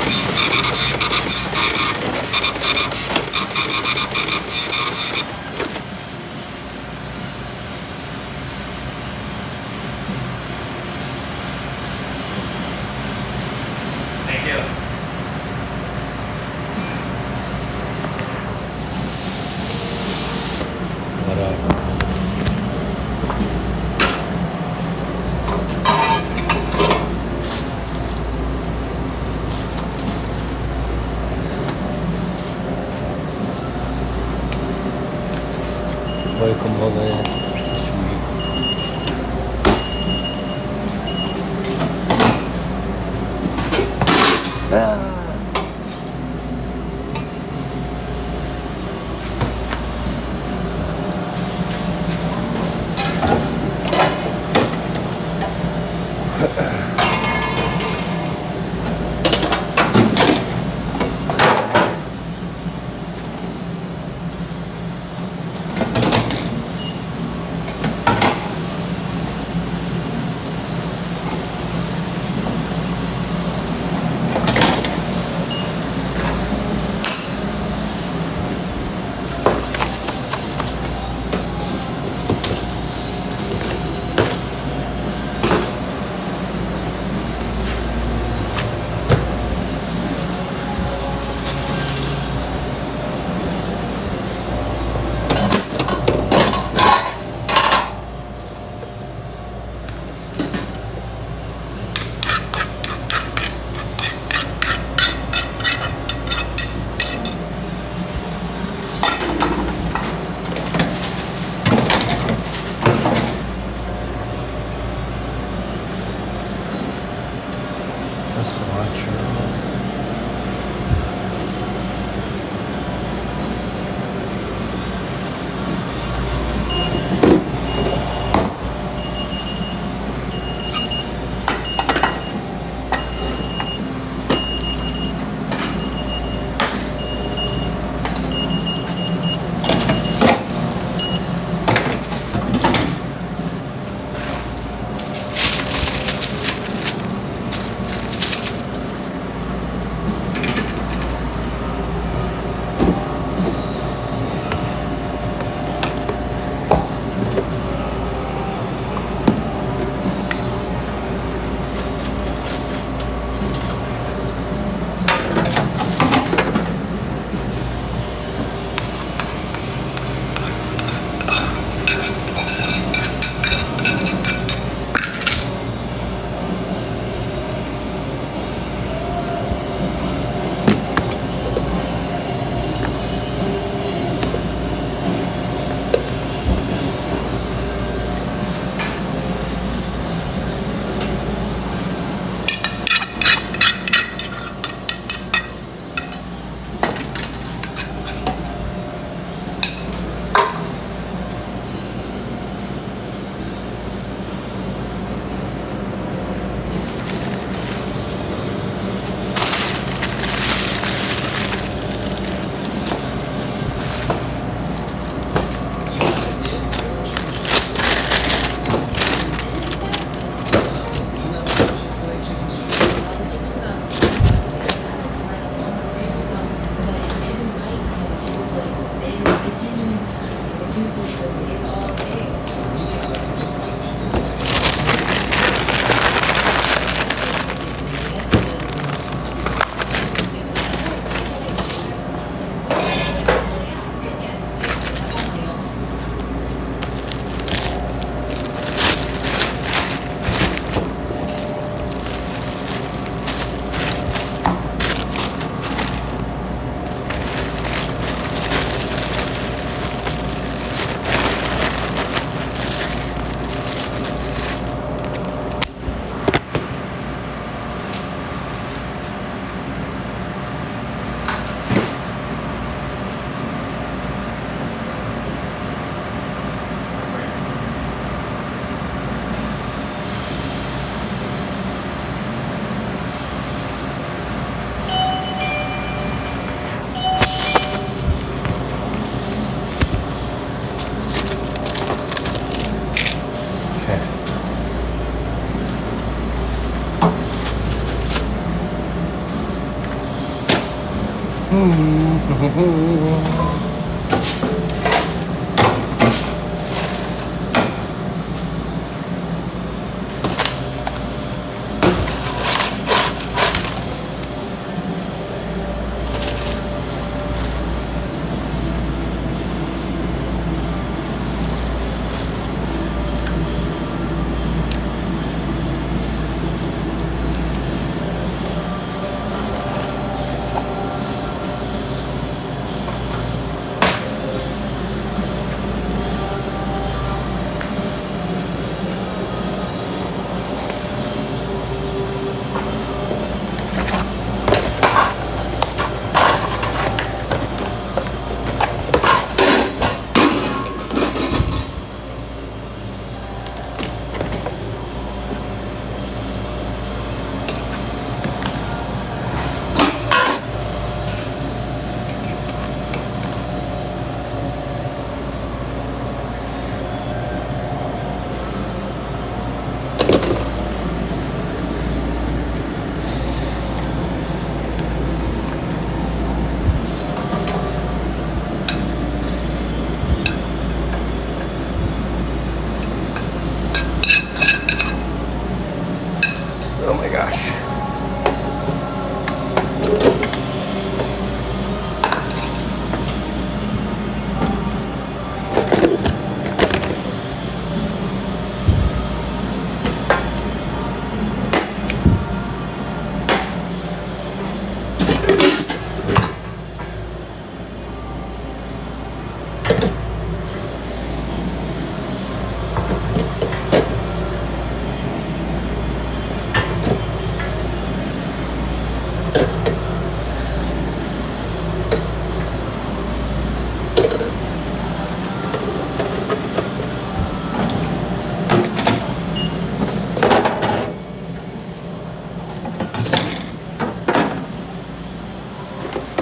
Thank you. What up? Voy como de subir. Cilantro. Oh my gosh.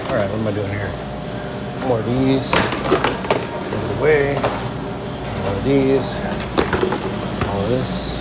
All right, what am I doing here? More of these. This goes away. More of these. All of this.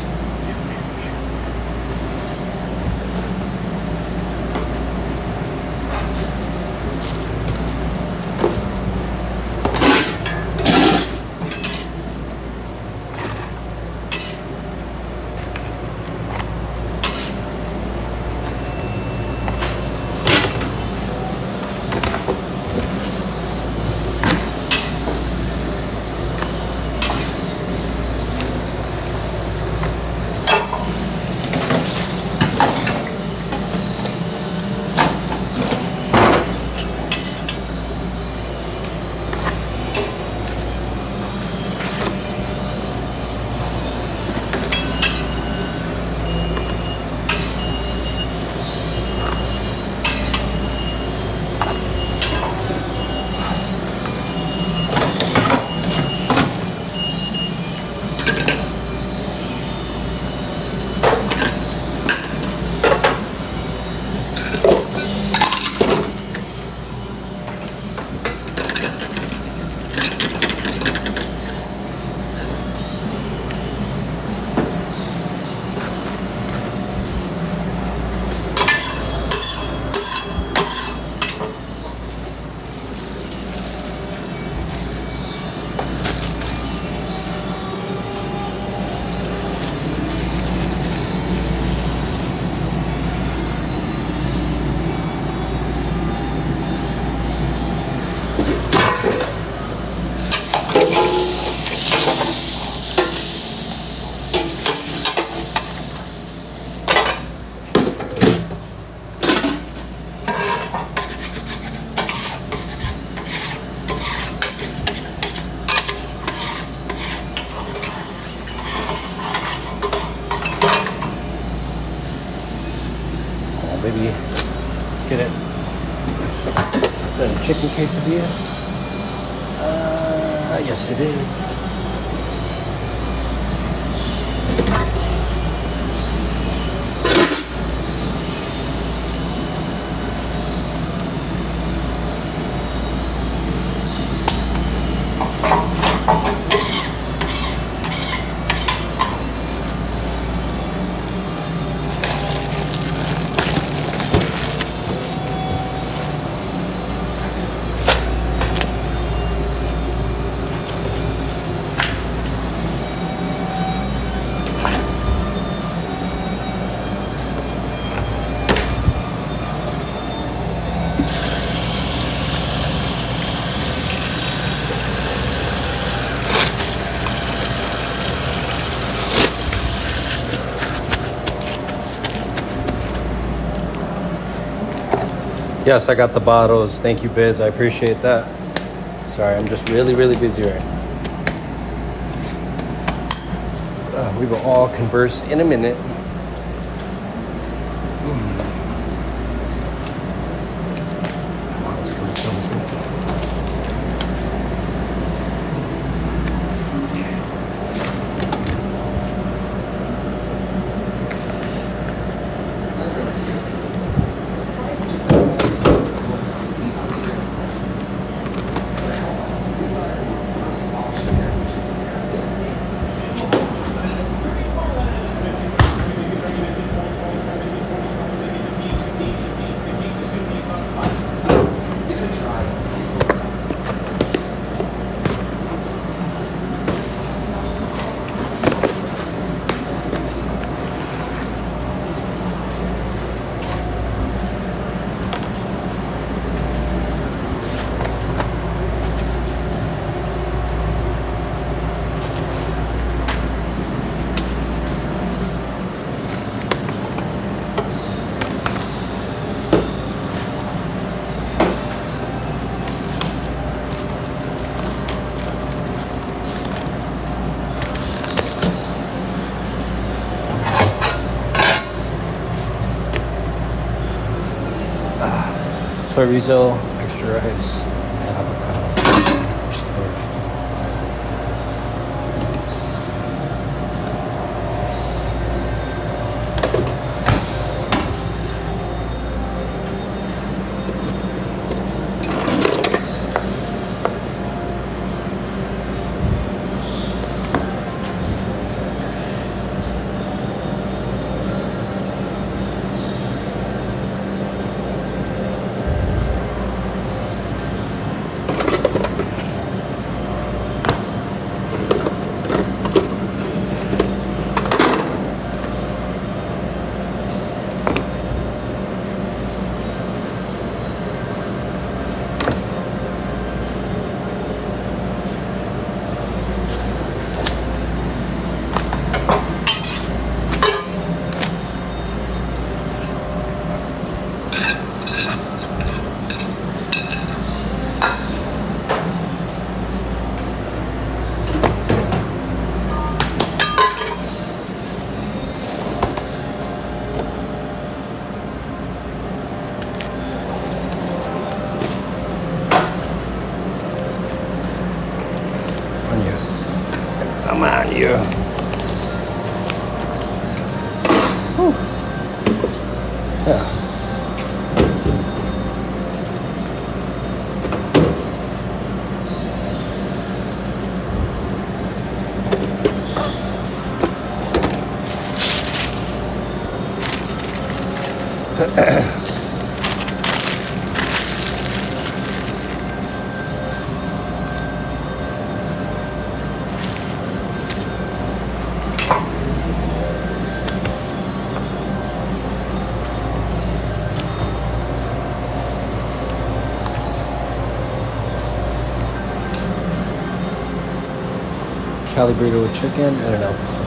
Baby, let's get it. Is that a chicken quesadilla? Yes it is. Yes, I got the bottles. Thank you, Biz. I appreciate that. Sorry, I'm just really, really busy right now. We will all converse in a minute. Wow, let's go, let's go, let's go. Chorizo, extra rice, and avocado. Come on, you. Whew. Yeah. Cali burrito with chicken and an apple sauce.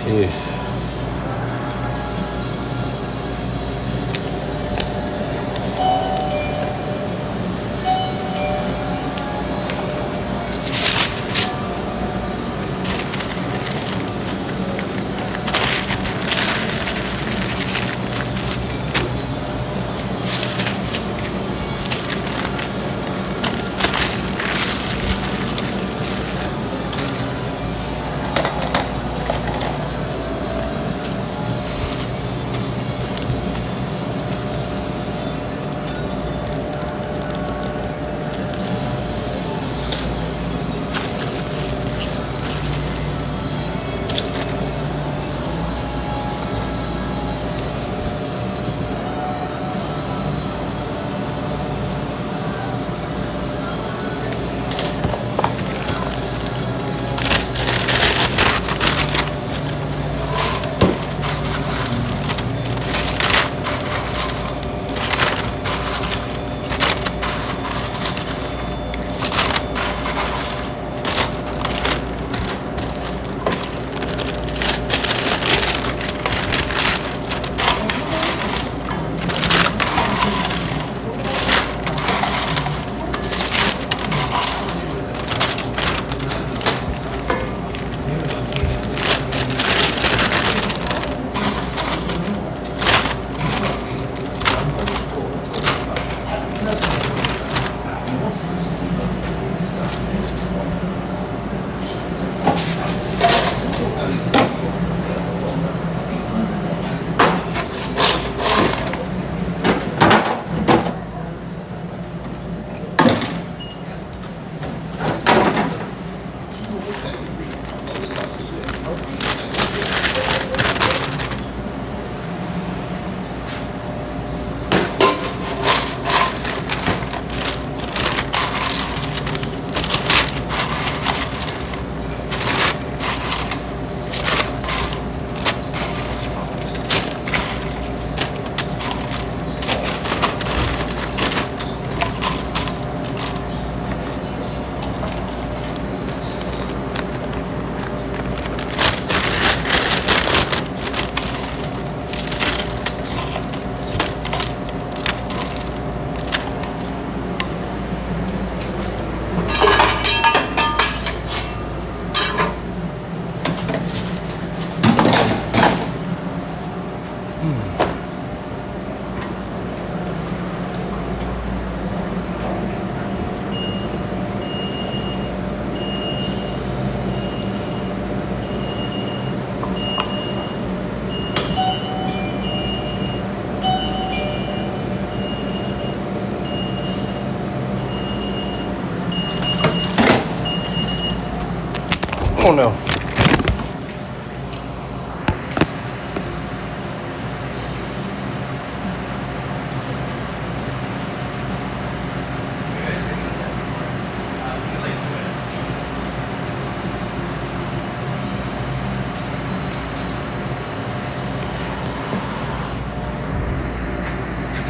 Sheesh. Oh no.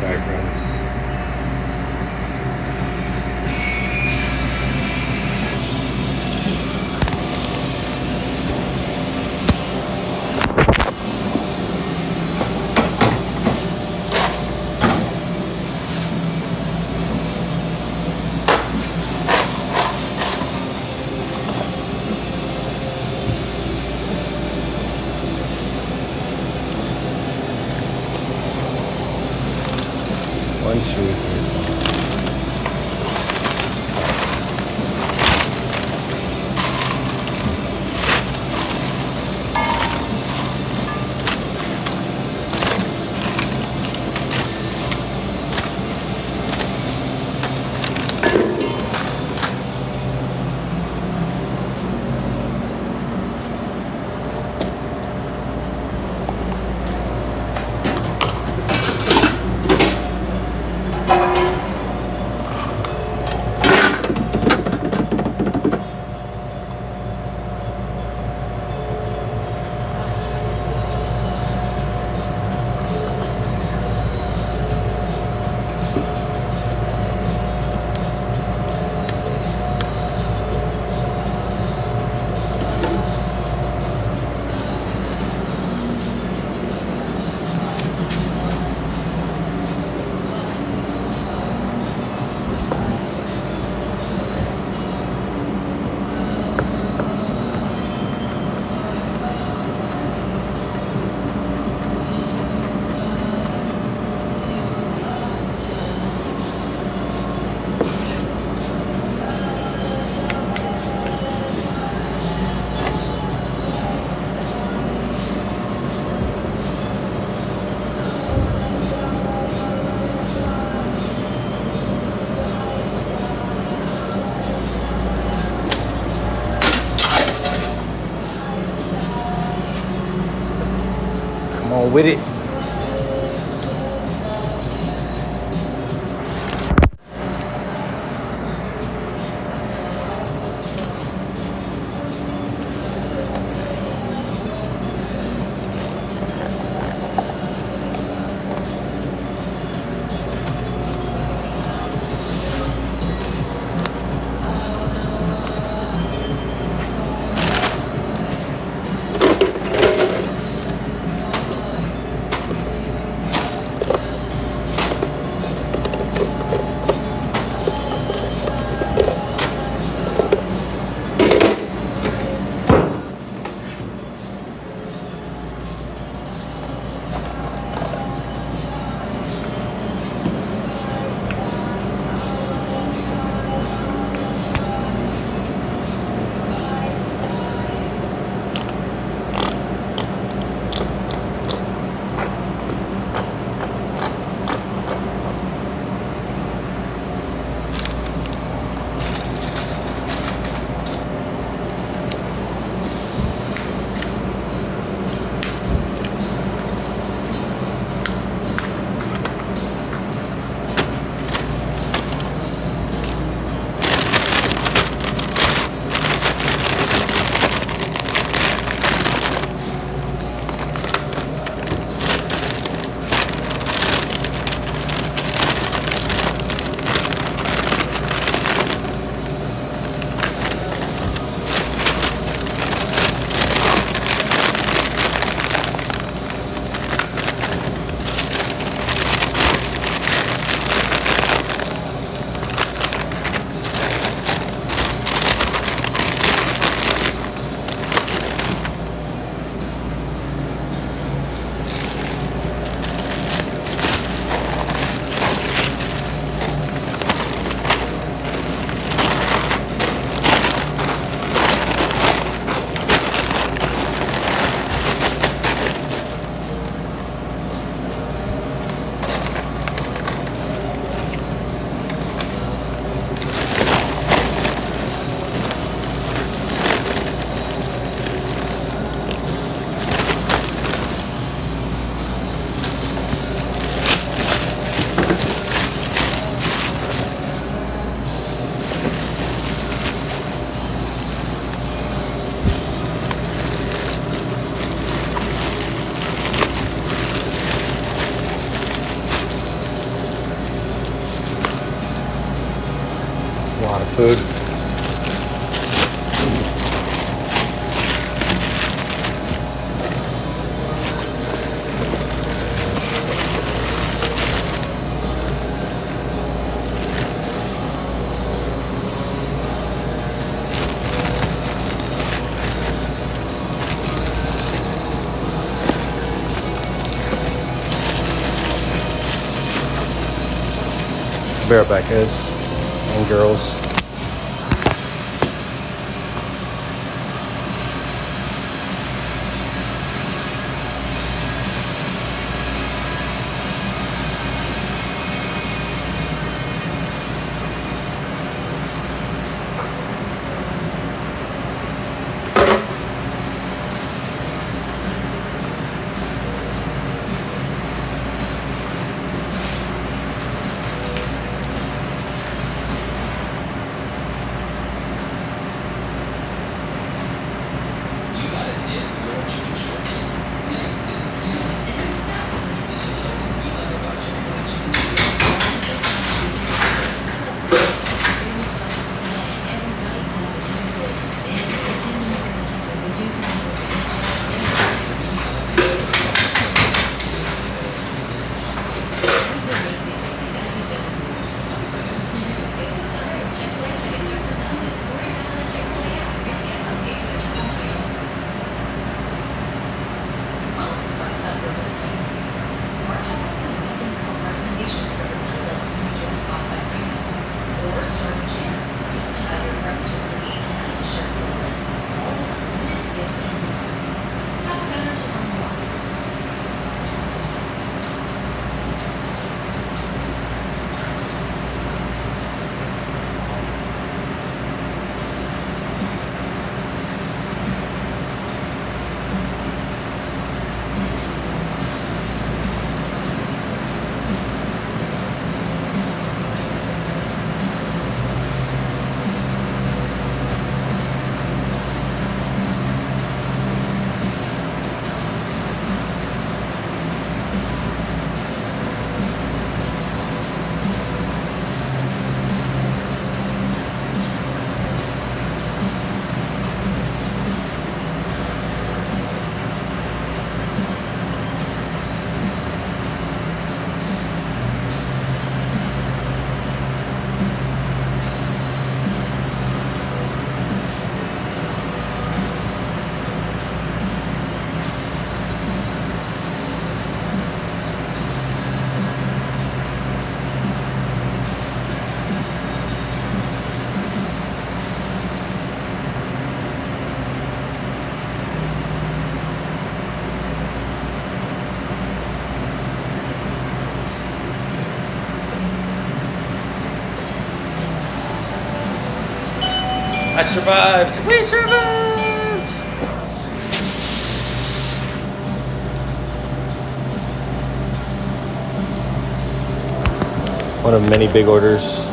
Sorry, friends. on with it. A lot of food. Be right back, guys and girls. I survived. We survived. One of many big orders.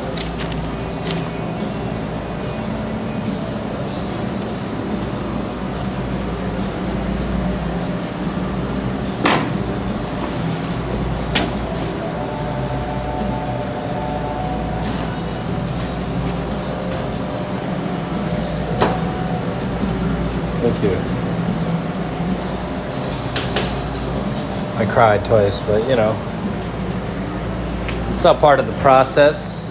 Thank you. I cried twice, but you know, it's all part of the process.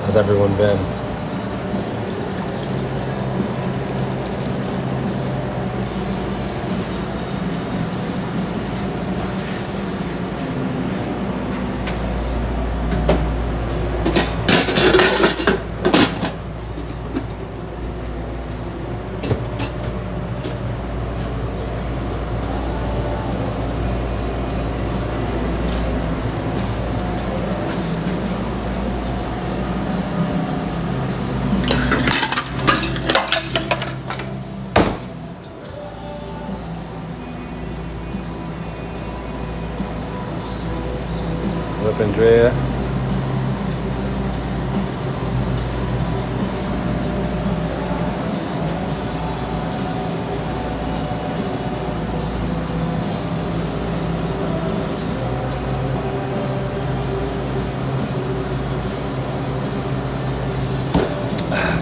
How's everyone been? What up, Andrea?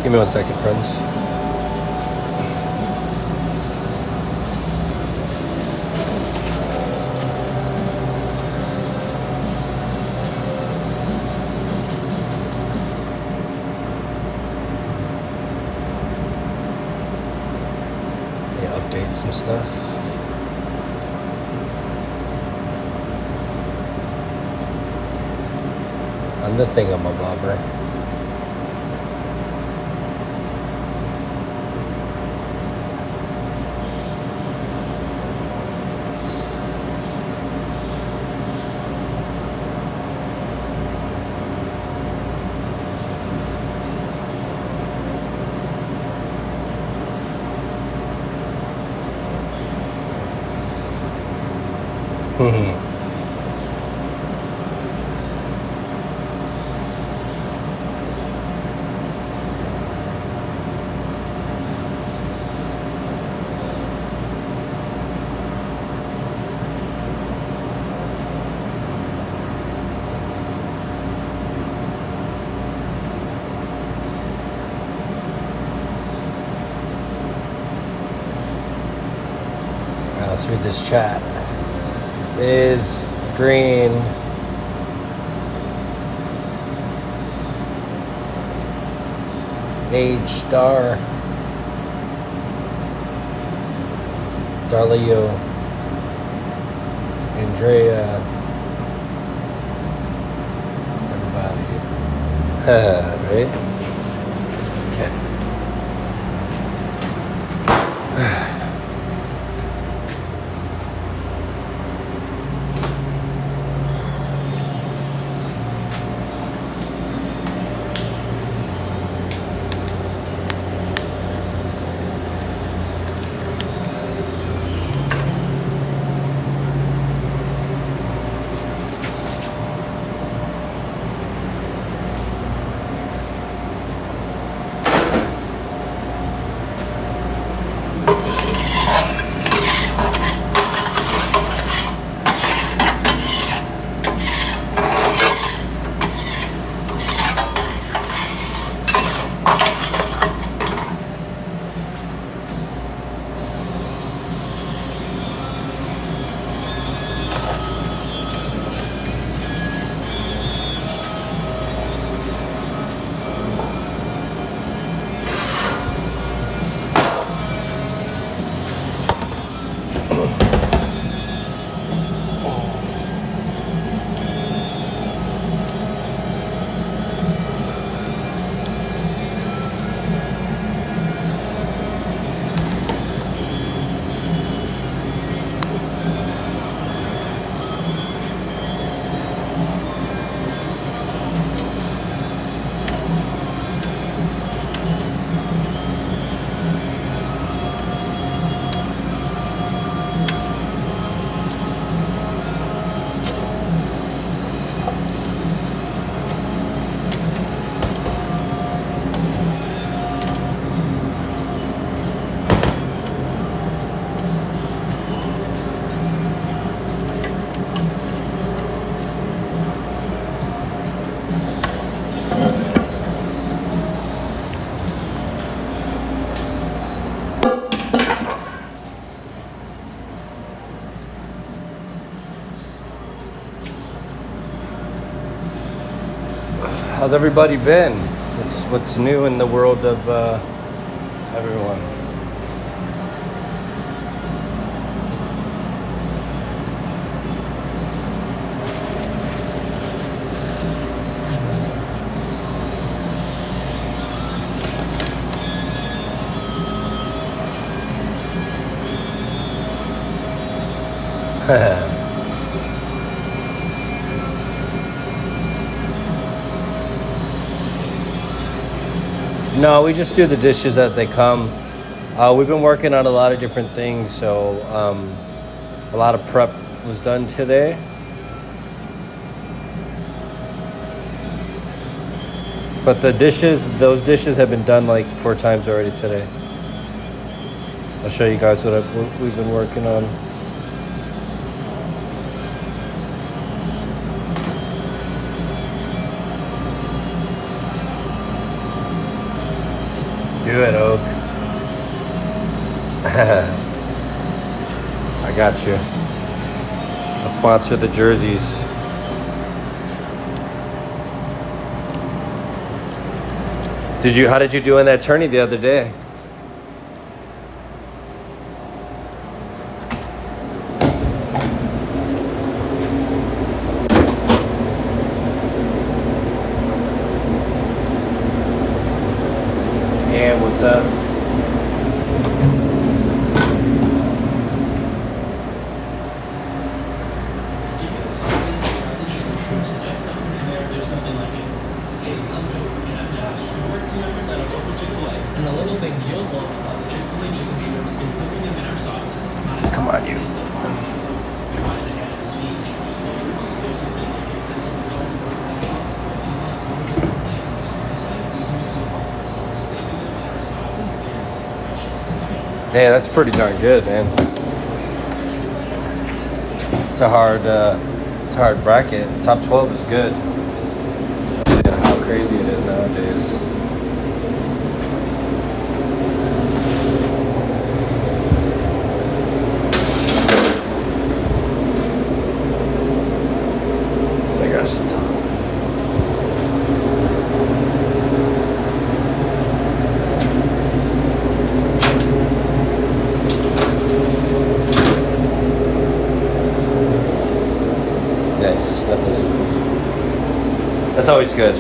Give me 1 second, friends. Update some stuff. On the thingamabobber. Let's read this chat. Is green. Age star. Darlio. Andrea. Everybody. Right? Okay. How's everybody been? What's new in the world of everyone? No, we just do the dishes as they come. We've been working on a lot of different things, so a lot of prep was done today. But those dishes have been done like 4 times already today. I'll show you guys what we've been working on. Do it, Oak. I got you. I'll sponsor the jerseys. How did you do in that tourney the other day? And what's up? Come on, you. Yeah, that's pretty darn good, man. It's a hard bracket. Top 12 is good, especially how crazy it is nowadays. I got some time. Nice. That's always good.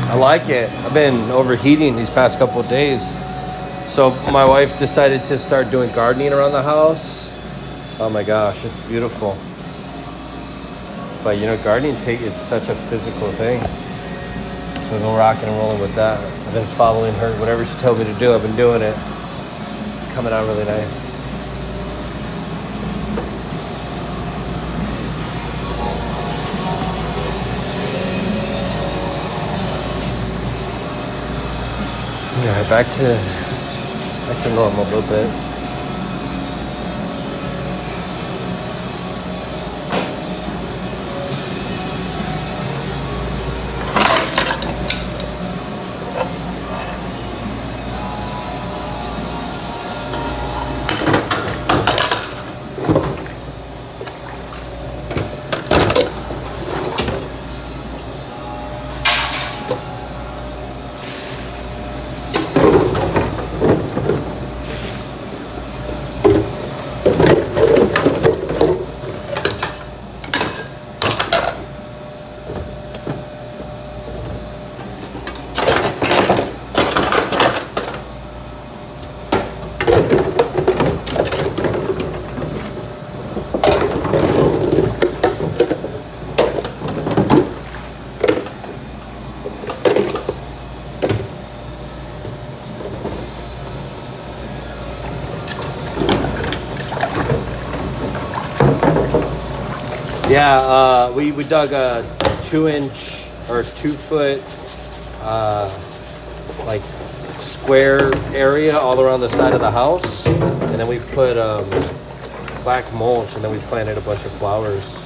I like it. I've been overheating these past couple of days. So my wife decided to start doing gardening around the house. Oh my gosh, it's beautiful. But you know, gardening is such a physical thing. So we've been rocking and rolling with that. I've been following her. Whatever she told me to do, I've been doing it. It's coming out really nice. Yeah, back to normal a little bit. Yeah, we dug a 2-inch or 2-foot like square area all around the side of the house, and then we put black mulch, and then we planted a bunch of flowers.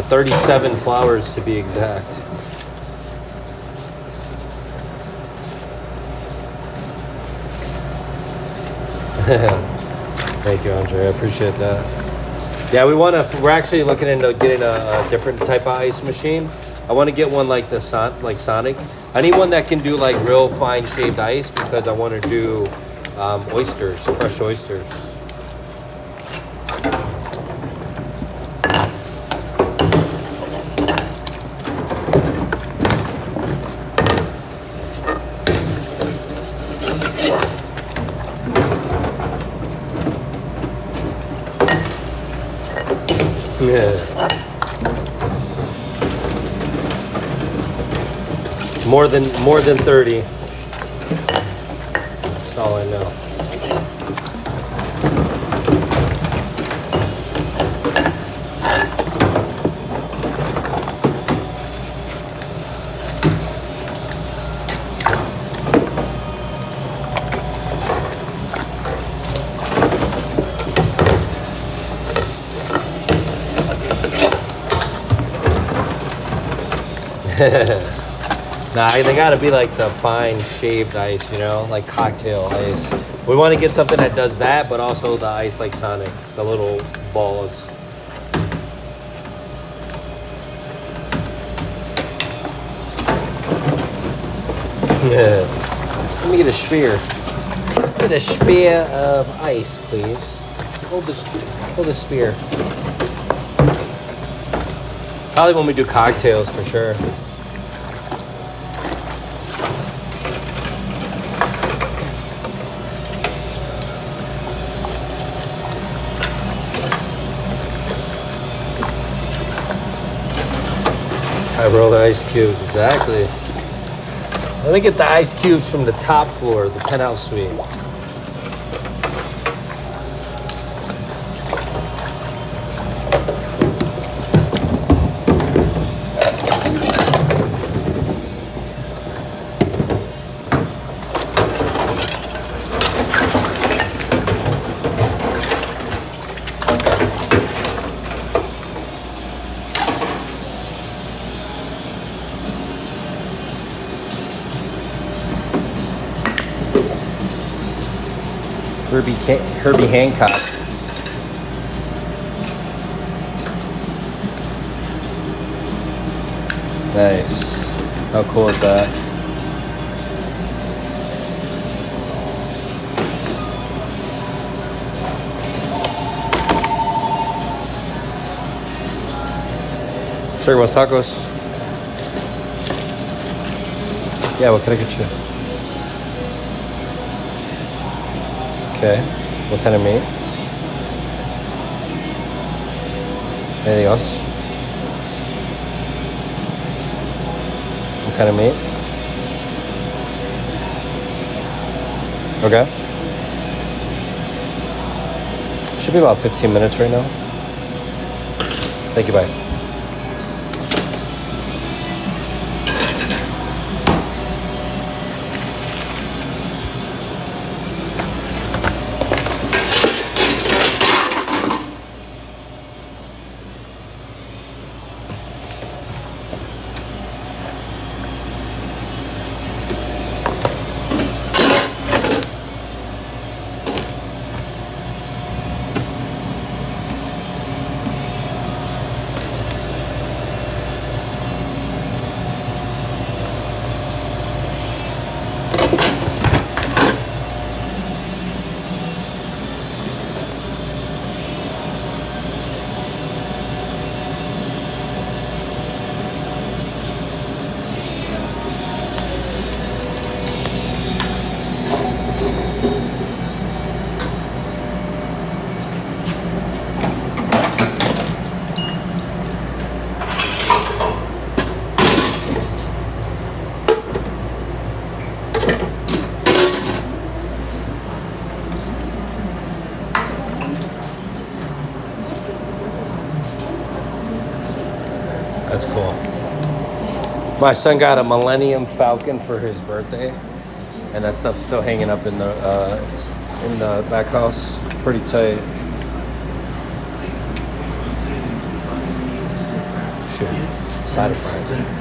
37 flowers to be exact. Thank you, Andre. I appreciate that. Yeah, we're actually looking into getting a different type of ice machine. I want to get one like Sonic. I need one that can do like real fine shaved ice because I want to do oysters, fresh oysters. Yeah. More than 30. That's all I know. Nah, they gotta be like the fine shaved ice, you know, like cocktail ice. We want to get something that does that, but also the ice like Sonic, the little balls. Yeah. Let me get a sphere. Get a sphere of ice, please. Hold the spear. Probably when we do cocktails for sure. I roll the ice cubes, exactly. Let me get the ice cubes from the top floor, the penthouse suite. Herbie Hancock. Nice. How cool is that? Sure, wants tacos? Yeah, what can I get you? Okay. What kind of meat? Anything else? What kind of meat? Okay. Should be about 15 minutes right now. Thank you, bye. cool. My son got a Millennium Falcon for his birthday, and that stuff's still hanging up in the back house. Pretty tight. Shit. Side of fries.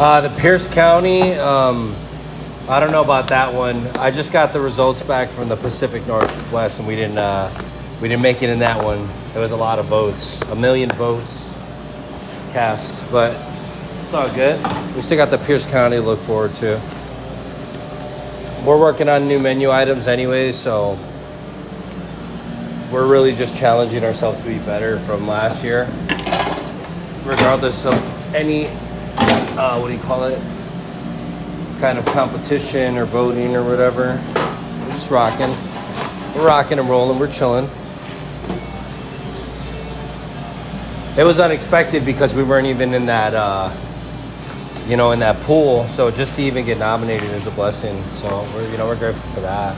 The Pierce County, I don't know about that one. I just got the results back from the Pacific Northwest, and we didn't make it in that one. There was a lot of votes, 1 million votes cast, but it's all good. We still got the Pierce County to look forward to. We're working on new menu items anyway, so we're really just challenging ourselves to be better from last year, regardless of any, what do you call it? Kind of competition or voting or whatever. We're just rocking. We're rocking and rolling. We're chilling. It was unexpected because we weren't even in that, in that pool. So just to even get nominated is a blessing. So we're grateful for that.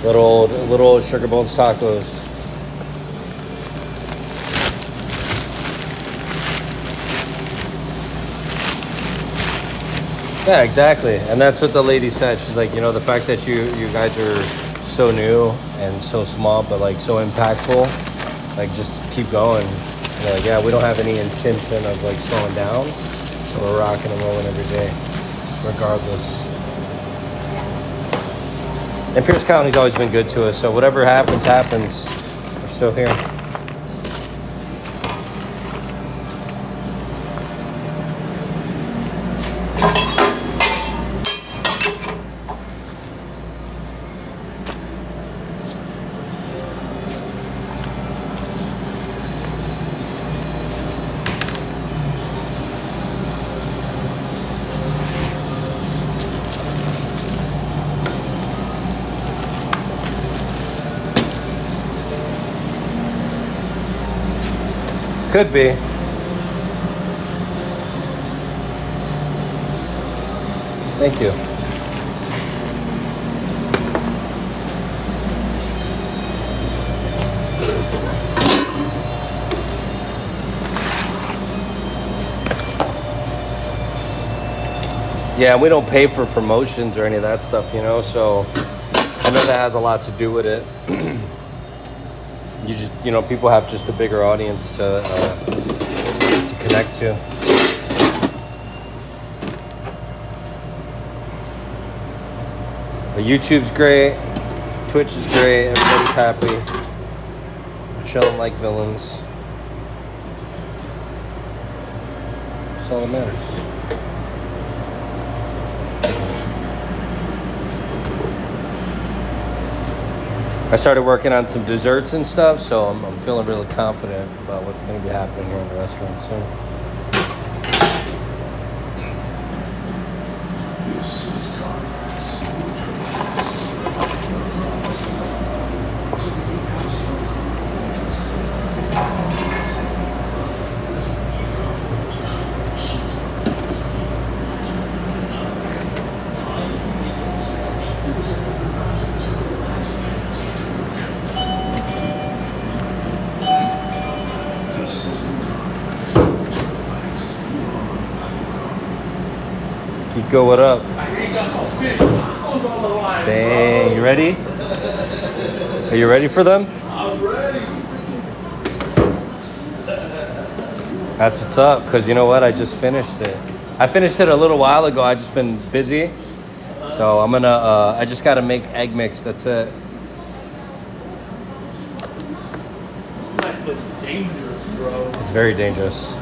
Little old Sugar Bones tacos. Yeah, exactly. And that's what the lady said. She's like, the fact that you guys are so new and so small, but like so impactful, like just keep going. And they're like, yeah, we don't have any intention of like slowing down. So we're rocking and rolling every day, regardless. And Pierce County's always been good to us. So whatever happens, happens. We're still here. Could be. Thank you. Yeah, we don't pay for promotions or any of that stuff, so I know that has a lot to do with it. You just, people have just a bigger audience to connect to. But YouTube's great, Twitch is great, everybody's happy. We're chilling like villains. That's all that matters. I started working on some desserts and stuff, so I'm feeling really confident about what's going to be happening here in the restaurant soon. Go, what up? Dang, you ready? Are you ready for them? I'm ready. That's what's up, because you know what? I just finished it. I finished it a little while ago. I just been busy. So I'm gonna, I just gotta make egg mix, that's it. This knife looks dangerous, bro. It's very dangerous.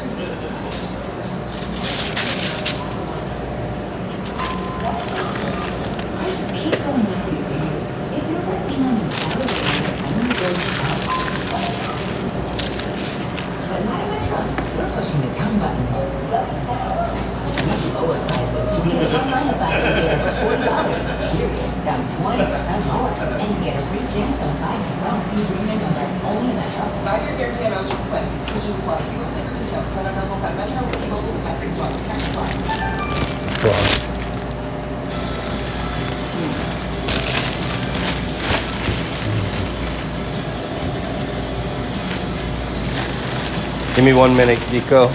Give me 1 minute, Nico. All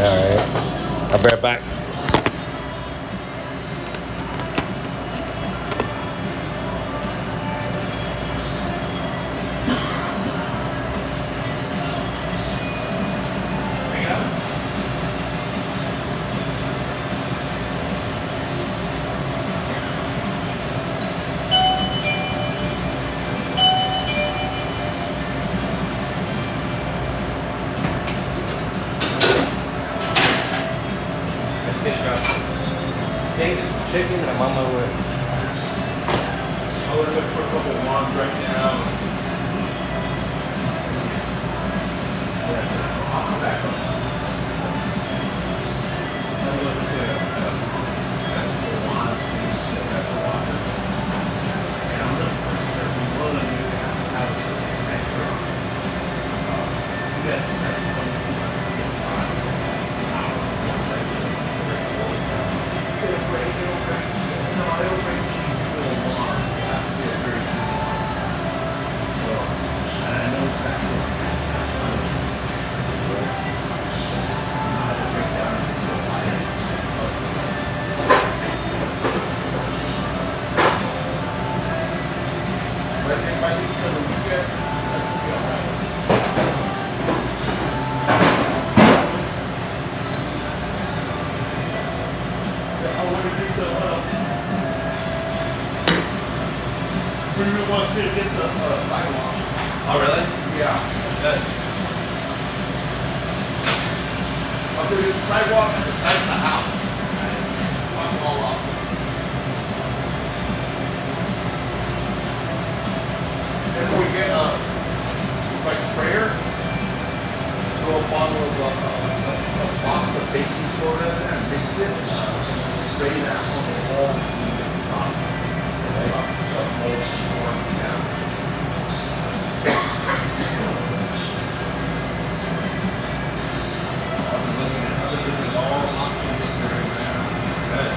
right. I'll be right back. chicken and I'm on my way. I would look for a couple of wands right now. Yeah, I'll come back up. I'll look at the wands, the water. And I'm looking for a certain one of you have a certain nectar. You got to have 22 it'll break. No, it'll break cheese a little more. That's still very good. So, and I know exactly what I'm how to break down and so high. But I think by the end of the weekend, that should be alright. I want to get the, we want to get the sidewalk. Oh, really? Yeah. Good. I'll do the sidewalk at the side of the house. Walk them all off. Then we get my sprayer, throw a bottle of a box of baking soda in there and mix it. Spray that on the wall and the top. The mold storm down. I've been looking at all options right now. Good.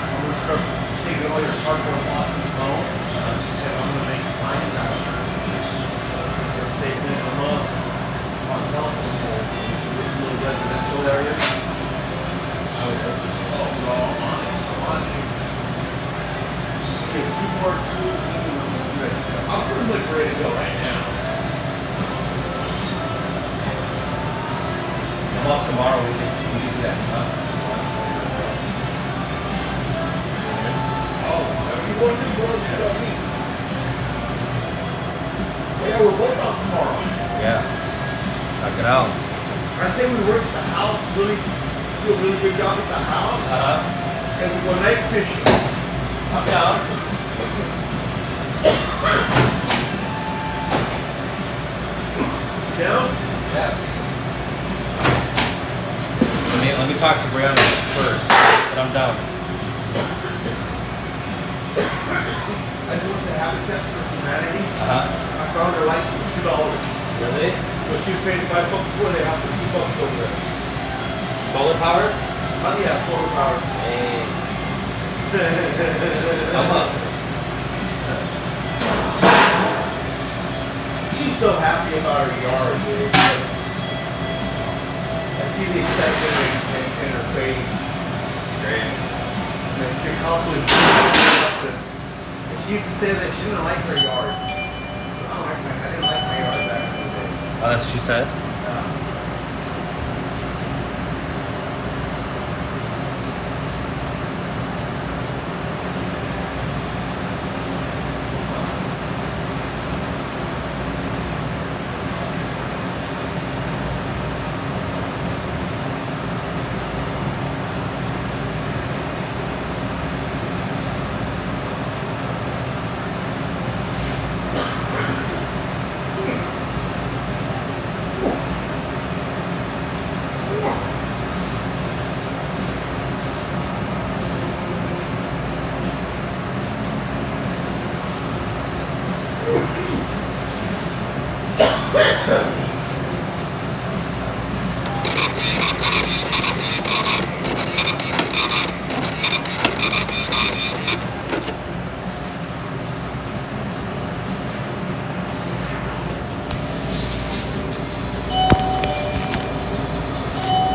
I'm going to start taking all your cardboard boxes home and I'm going to make signs out of them. Start stapling them up on telephone poles in little residential areas. We're all on it. I'm on it. Okay, 2 more tools and I'm ready to go. I'm pretty much ready to go right now. I'm off tomorrow. We can do that stuff. Oh, whatever you want to do, boys, you tell me. Oh, yeah, we're both off tomorrow. Yeah. Knock it out. I say we work at the house, really do a really good job at the house, and we go night fishing. I'm down. Down? Yeah. Let me talk to Brianna first, but I'm down. I just went to Habitat for Humanity. Uh-huh. I found her light for $2. Really? But she paid $5 for it, they have $50 over there. Solar power? Oh yeah, solar power. Hey. Come up. She's so happy about her yard, dude. I see the excitement in her face. Great. And she accomplished something. And she used to say that she didn't like her yard. I didn't like my yard back in the day. Oh, that's what she said?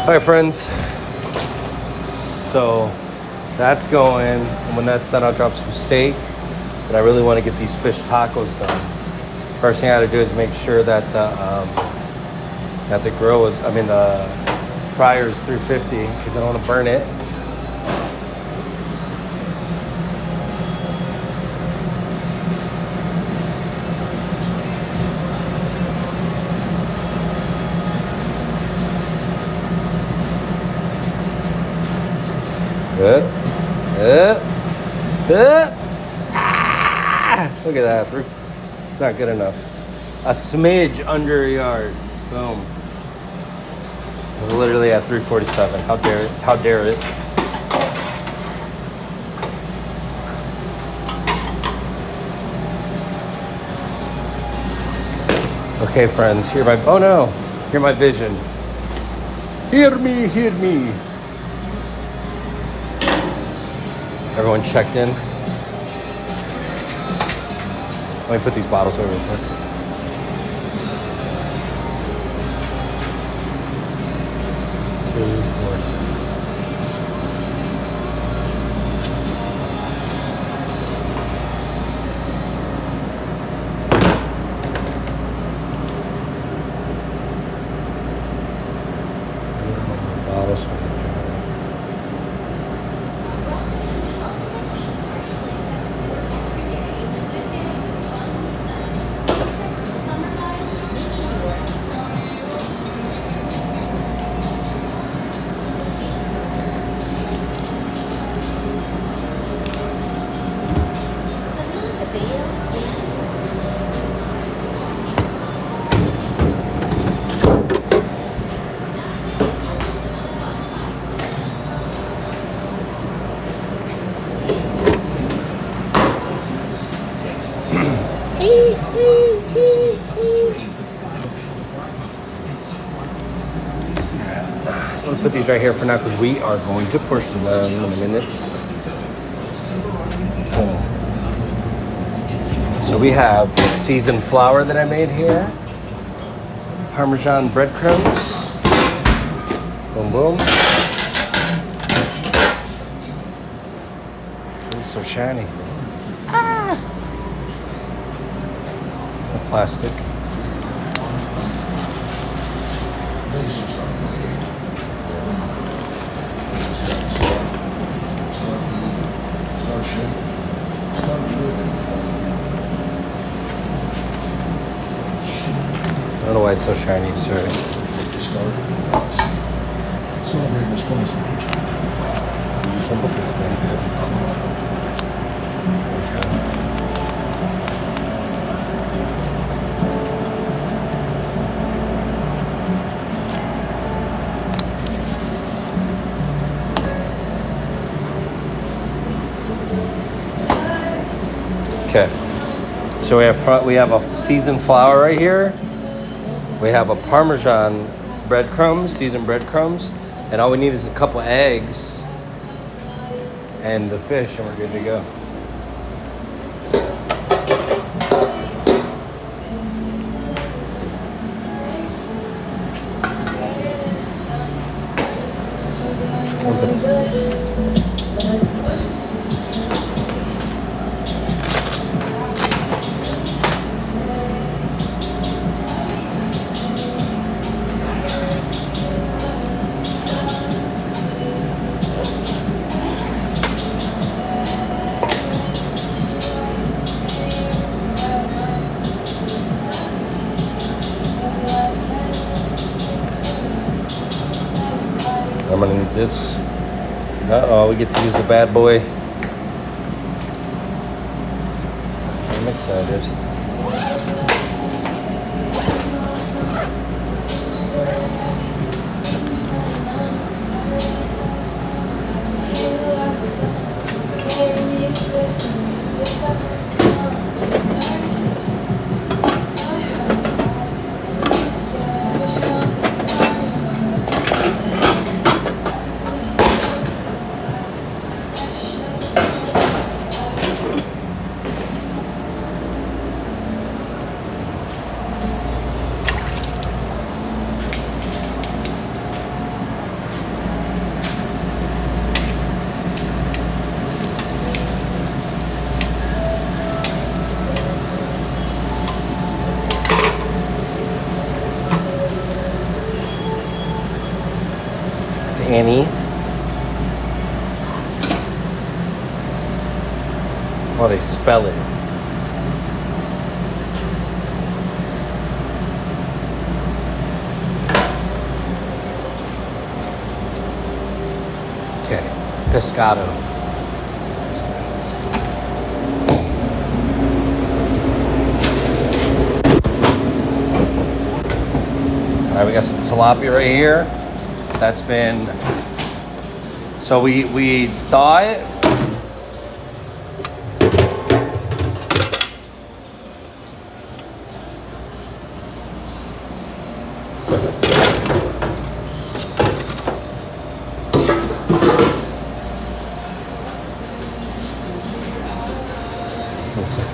All right, friends. So that's going. And when that's done, I'll drop some steak. But I really want to get these fish tacos done. First thing I got to do is make sure that the grill is, the fryer is 350 because I don't want to burn it. Good. Good. Look at that. It's not good enough. A smidge under a yard. Boom. It's literally at 347. How dare it? How dare it? Okay, friends. Oh no. Hear my vision. Hear me, hear me. Everyone checked in. Let me put these bottles over real quick. Two, four, six. Bottles from the three. I'm gonna put these right here for now because we are going to portion them in a minute. So we have seasoned flour that I made here, Parmesan breadcrumbs, boom boom. This is so shiny. It's the plastic. I don't know why it's so shiny, sorry. Celebrate responsibly. Some of this thing. Okay. So we have a seasoned flour right here. We have a Parmesan breadcrumbs, seasoned breadcrumbs, and all we need is a couple eggs and the fish, and we're good to go. I'm gonna need this. Uh-oh, we get to use the bad boy. I'm excited. Annie. Oh, they spell it. Okay, pescado. All right, we got some tilapia right here. That's been, so we thaw it. One second.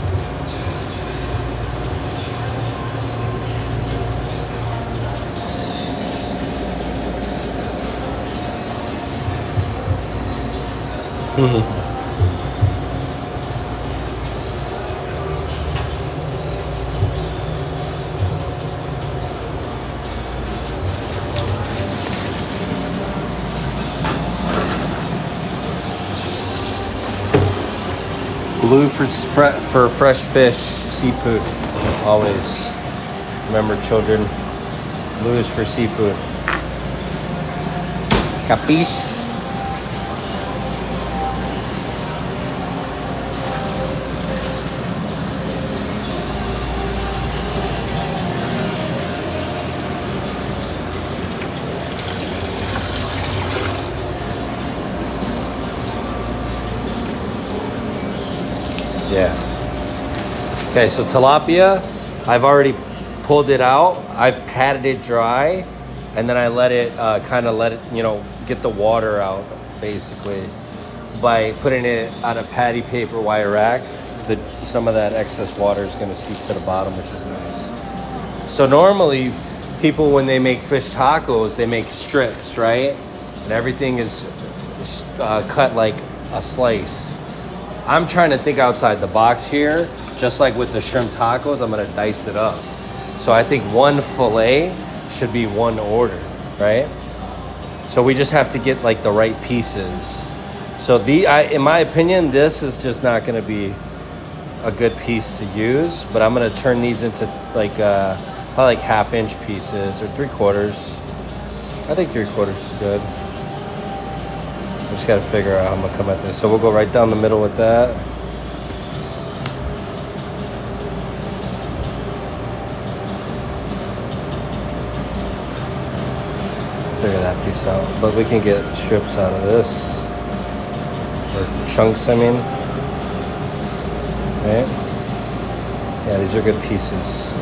Blue for fresh fish, seafood. Always remember, children. Blue is for seafood. Capiche? Yeah. Okay, so tilapia, I've already pulled it out. I've patted it dry, and then I let it get the water out, basically, by putting it on a patty paper wire rack. Some of that excess water is going to seep to the bottom, which is nice. So normally, people, when they make fish tacos, they make strips, right? And everything is cut like a slice. I'm trying to think outside the box here. Just like with the shrimp tacos, I'm gonna dice it up. So I think one fillet should be one order, right? So we just have to get like the right pieces. So in my opinion, this is just not gonna be a good piece to use, but I'm gonna turn these into like probably like 1/2 inch pieces or 3/4. I think 3/4 is good. Just gotta figure out how I'm gonna come at this. So we'll go right down the middle with that. Figure that piece out. But we can get strips out of this. Or chunks, I mean. Right? Yeah, these are good pieces.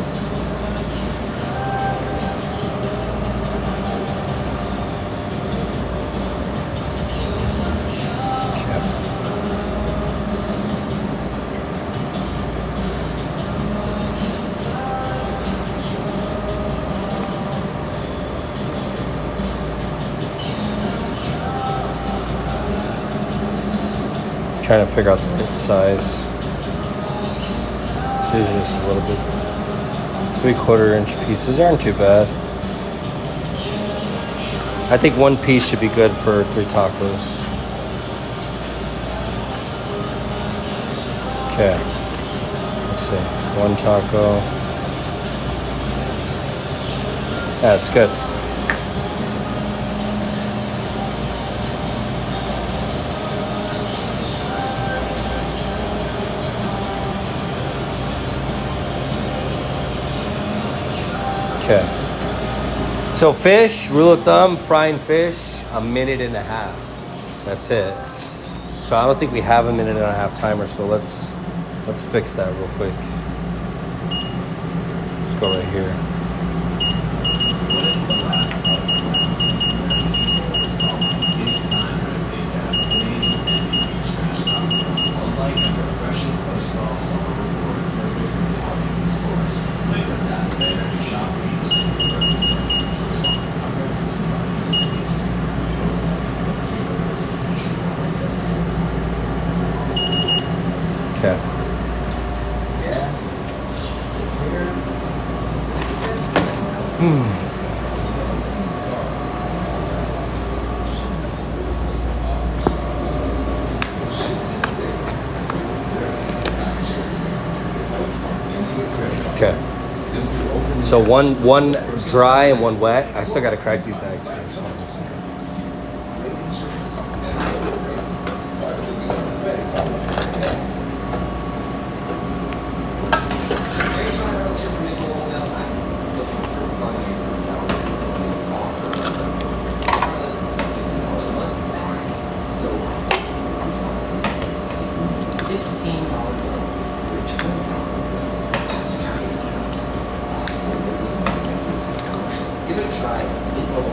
Trying to figure out the right size. These are just a little bit 3/4 inch pieces. Aren't too bad. I think one piece should be good for 3 tacos. Okay. Let's see. 1 taco. Yeah, it's good. Okay. So fish, rule of thumb, frying fish, 1.5 minutes. That's it. So I don't think we have 1.5 minute timer, so let's fix that real quick. Let's go right here. Okay. Yes. Okay. So one dry and one wet. I still gotta crack these eggs first. try April.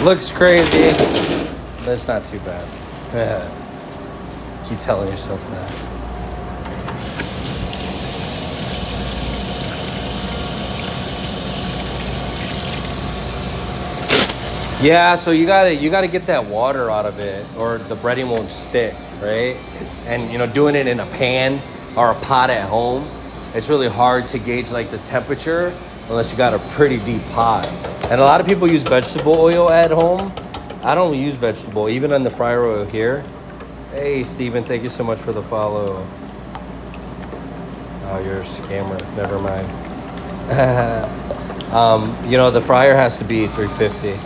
Looks crazy, but it's not too bad. Keep telling yourself that. Yeah, so you gotta get that water out of it, or the breading won't stick, right? And doing it in a pan or a pot at home, it's really hard to gauge like the temperature unless you got a pretty deep pot. And a lot of people use vegetable oil at home. I don't use vegetable, even on the fryer oil here. Hey, Steven, thank you so much for the follow. Oh, you're a scammer. Never mind. The fryer has to be 350.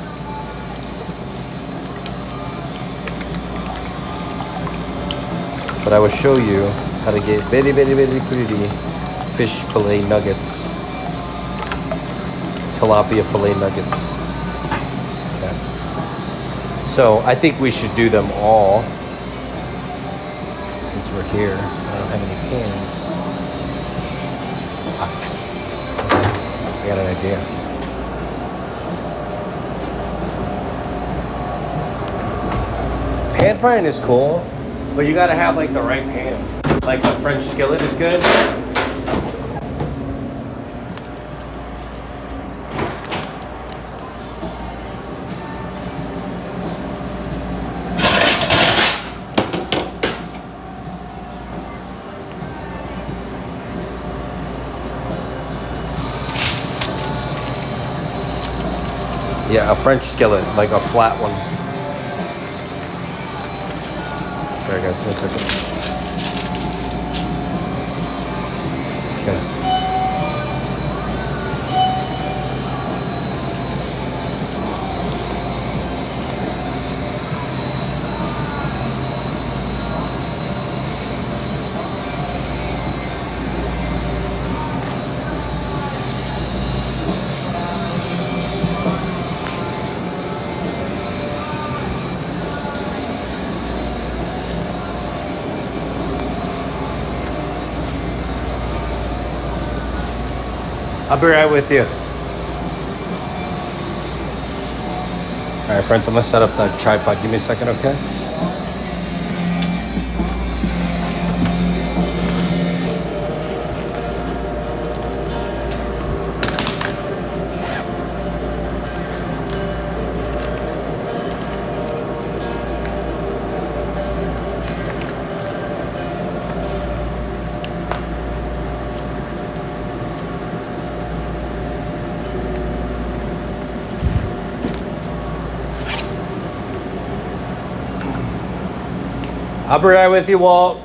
But I will show you how to get very, very, very pretty fish fillet nuggets. Tilapia fillet nuggets. Okay. So I think we should do them all. Since we're here, I don't have any pans. I got an idea. Pan frying is cool. But you gotta have like the right pan. Like a French skillet is good. Yeah, a French skillet, like a flat one. Sorry guys, 1 second. Okay. I'll be right with you. All right, friends, I'm gonna set up the tripod. Give me a second, okay? I'll be right with you, Walt.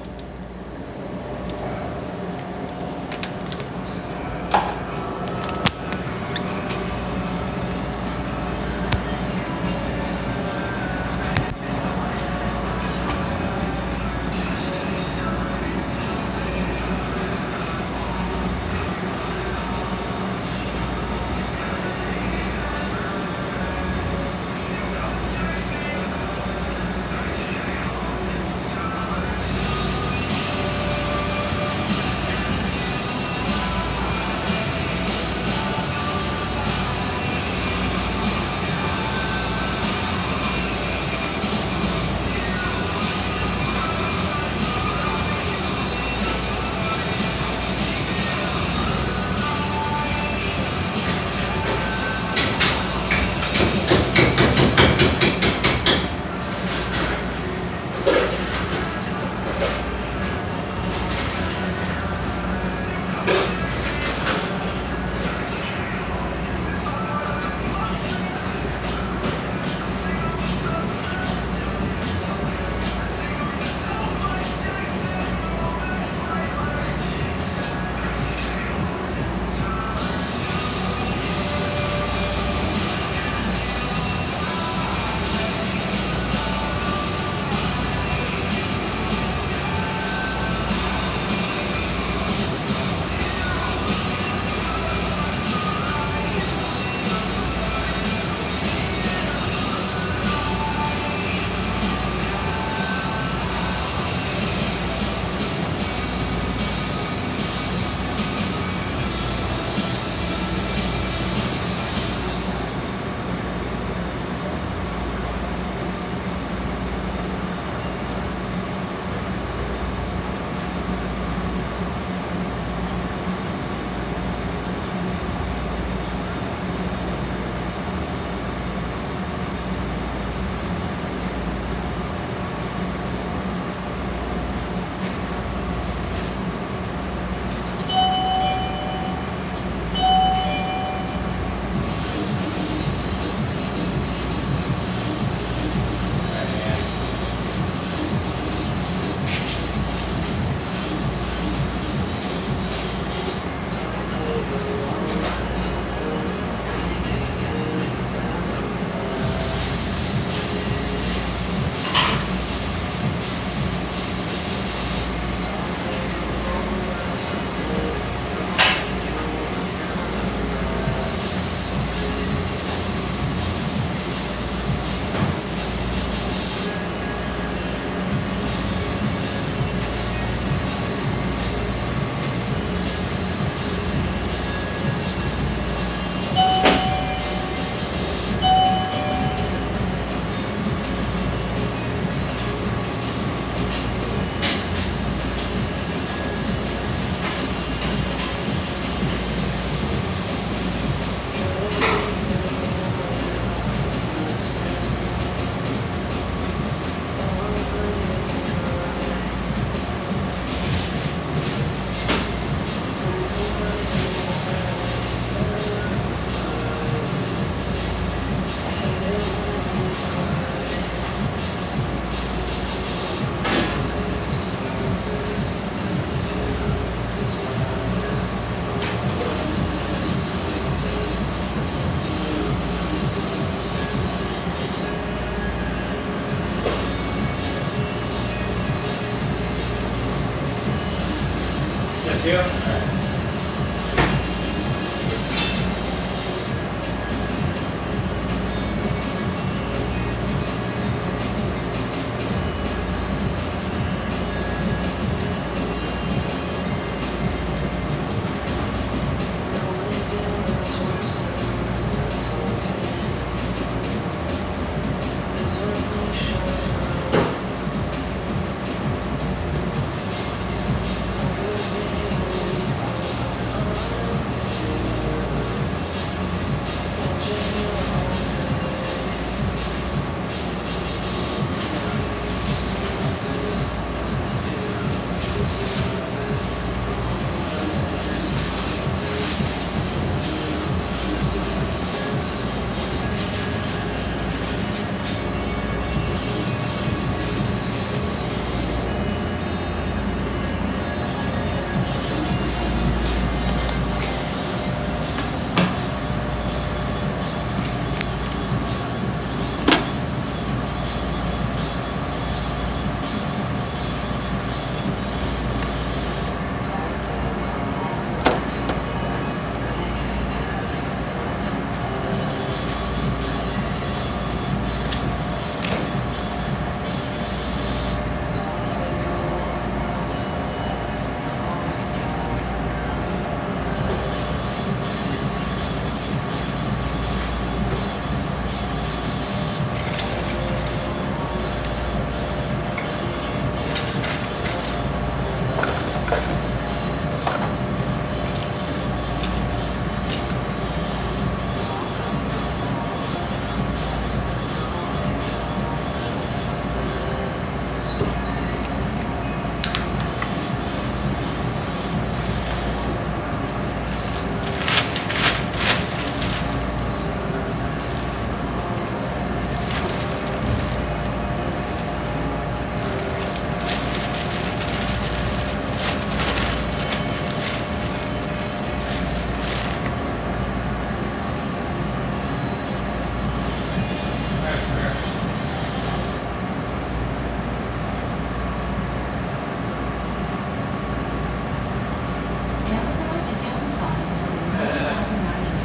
Thank you.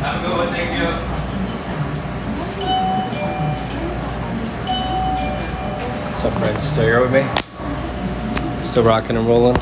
Have a good one. Thank you. What's up, friends? Still here with me? Still rocking and rolling?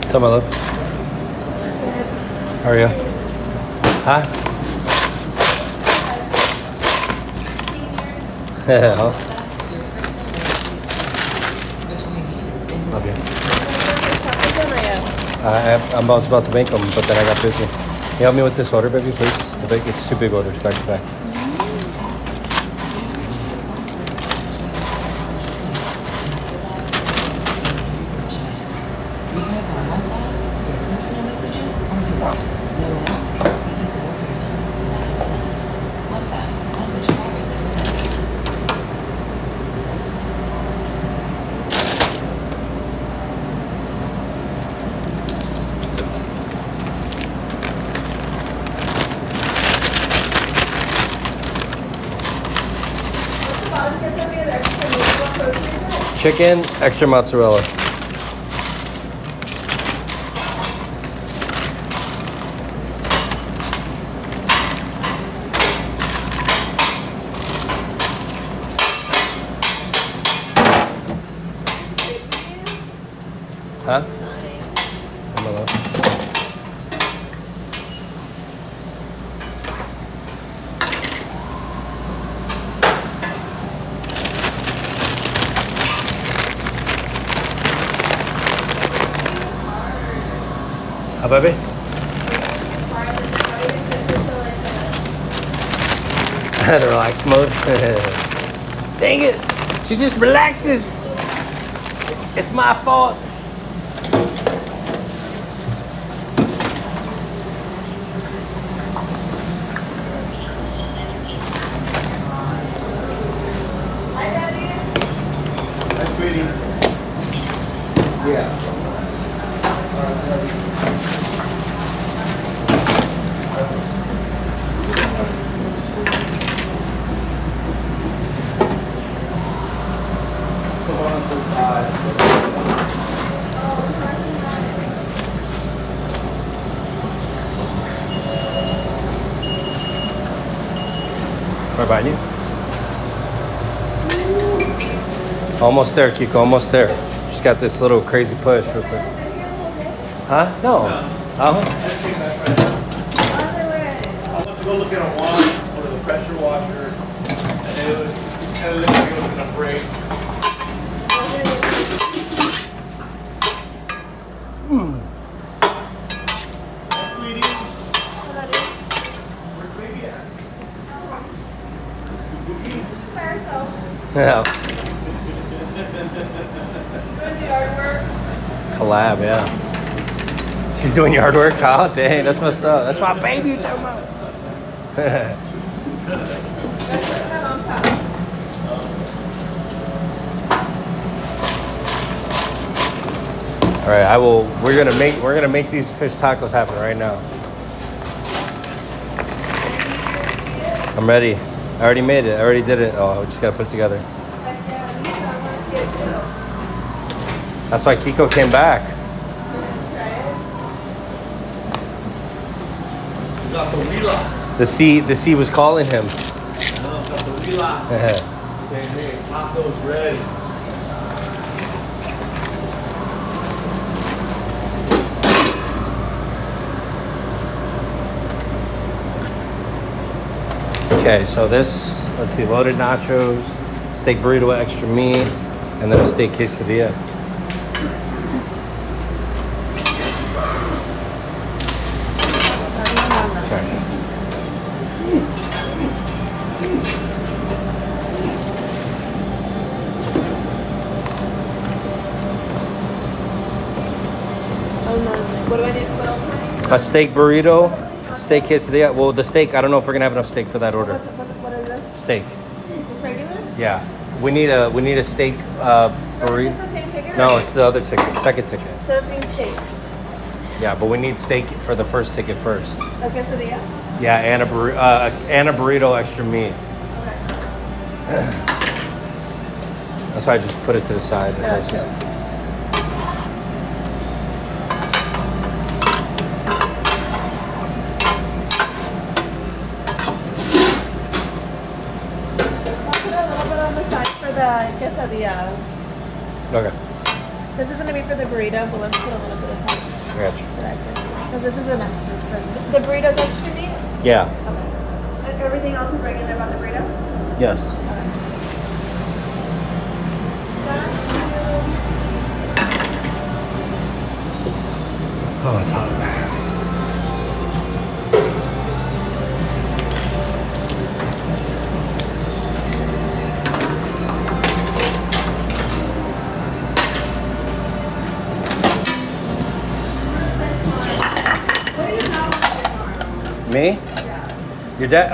What's up, my love? How are you? Huh? Oh, love you. I was about to make them, but then I got busy. Can you help me with this order, baby, please? It's two big orders back to back. Because on WhatsApp, your personal messages are yours. No one else can see or hear them. Not us. WhatsApp, message privately with anyone. Chicken, extra mozzarella. Huh? Hello. Hi, baby. The relax mode. Dang it! She just relaxes. It's my fault. Hi, sweetie. Yeah. Someone says hi. Right behind you. Almost there, Kiko. Almost there. Just got this little crazy push real quick. Huh? No. I went to go look at a wine, one of the pressure washers, and it was kind of like it was gonna break. Hi, sweetie. Where's baby at? Boogie? Yeah. Collab, yeah. She's doing yard work? Oh, dang, that's messed up. That's my baby you're talking about. All right, we're gonna make these fish tacos happen right now. I'm ready. I already made it. I already did it. Oh, we just gotta put it together. That's why Kiko came back. Got the wheeler. The sea was calling him. No, got the wheeler. Hey, tacos ready. Okay, so this, let's see, loaded nachos, steak burrito with extra meat, and then a steak quesadilla. Okay. What do I need to put on? A steak burrito, steak quesadilla. Well, the steak, I don't know if we're gonna have enough steak for that order. What is this? Steak. Just regular? Yeah. We need a steak Is burrito. this the same ticket? No, it's the other ticket, second ticket. So the same steak. Yeah, but we need steak for the first ticket first. Okay, so the Yeah, and a burrito extra meat. Okay. That's why I just put it to the side. Gotcha. I'll put a little bit on the side for the quesadilla. Okay. This is gonna be for the burrito, but let's put a little bit of time. got you. Because this is enough. The burrito's extra meat? Yeah. Okay. And everything else is regular about the burrito? Yes. Oh, it's hot. What do you not want to do tomorrow? Me? Yeah. Your dad?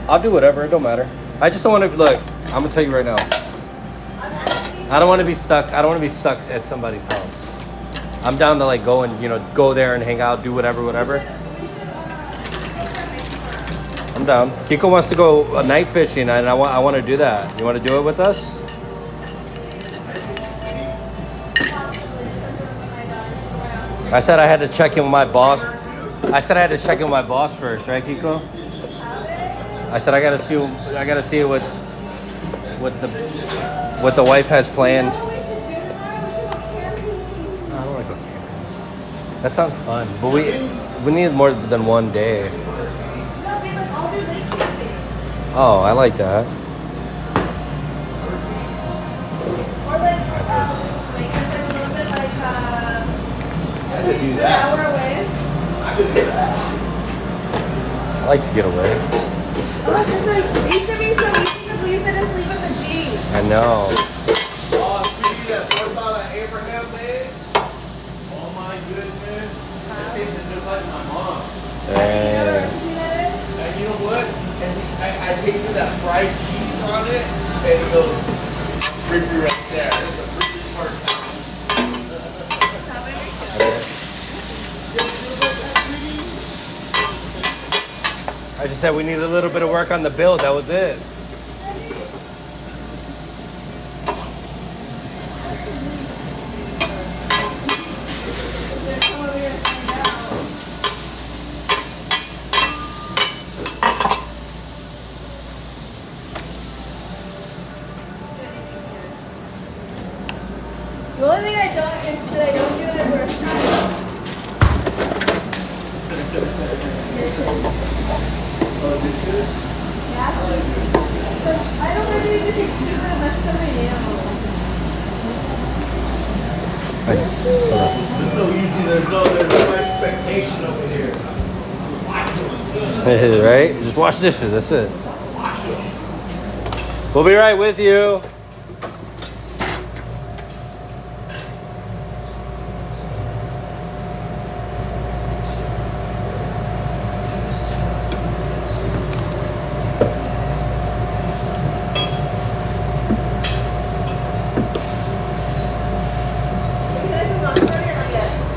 I'll do whatever. It don't matter. I just don't want to look. I'm gonna tell you right now. I'm asking. I don't want to be stuck. I don't want to be stuck at somebody's house. I'm down to like go and go there and hang out, do whatever. I'm down. Kiko wants to go night fishing, and I want to do that. You want to do it with us? I said I had to check in with my boss. I said I had to check in with my boss first, right, Kiko? I said I gotta see what the wife has planned. I don't want to go camping. That sounds fun, but we need more than one day. Oh, I like that. Or like, a little bit like, I could do an that. hour away. I could do that. I like to get away. Oh, it's like, it used to be so easy because we used to just sleep at the beach. I know. Oh, speaking of that, what about that Abraham egg? Oh my goodness. That tastes just like my mom. Dang. And you know what? And I tasted that fried cheese on it, and it goes creepy right there. It's a creepy part now. I just said we need a little bit of work on the build. That was it. The only thing I don't do at a restaurant. Yeah. But I don't really do anything stupid unless somebody nails. It's so easy. There's no expectation over here. Right? Just wash dishes. That's it. We'll be right with you.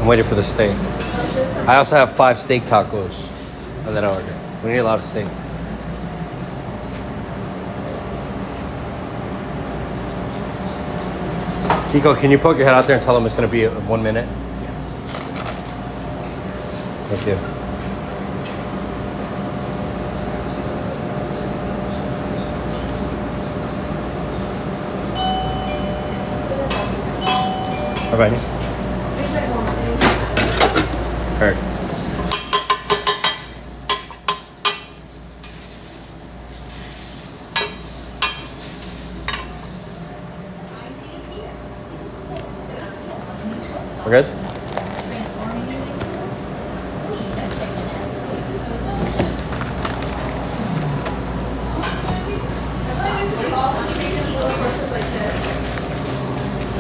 I'm waiting for the steak. I also have 5 steak tacos on that order. We need a lot of steak. Kiko, can you poke your head out there and tell them it's going to be 1 minute? Thank you. Bye-bye. Heard. We're good?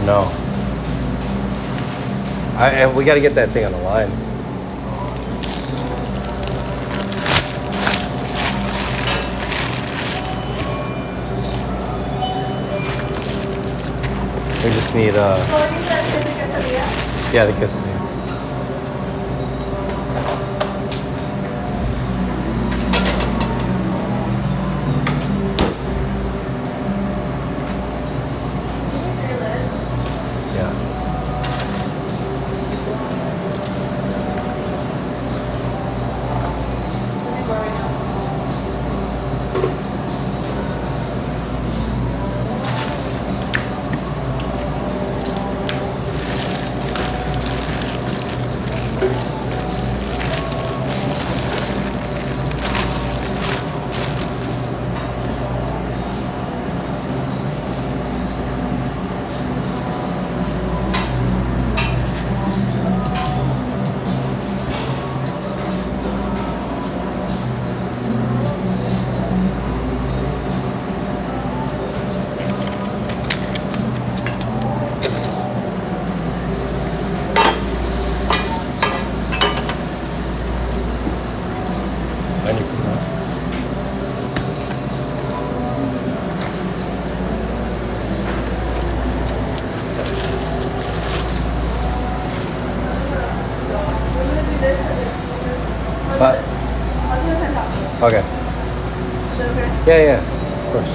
No. We got to get that thing on the line. We just need yeah, the quesadilla. Yeah. Okay. Is that okay? Yeah, yeah, of course.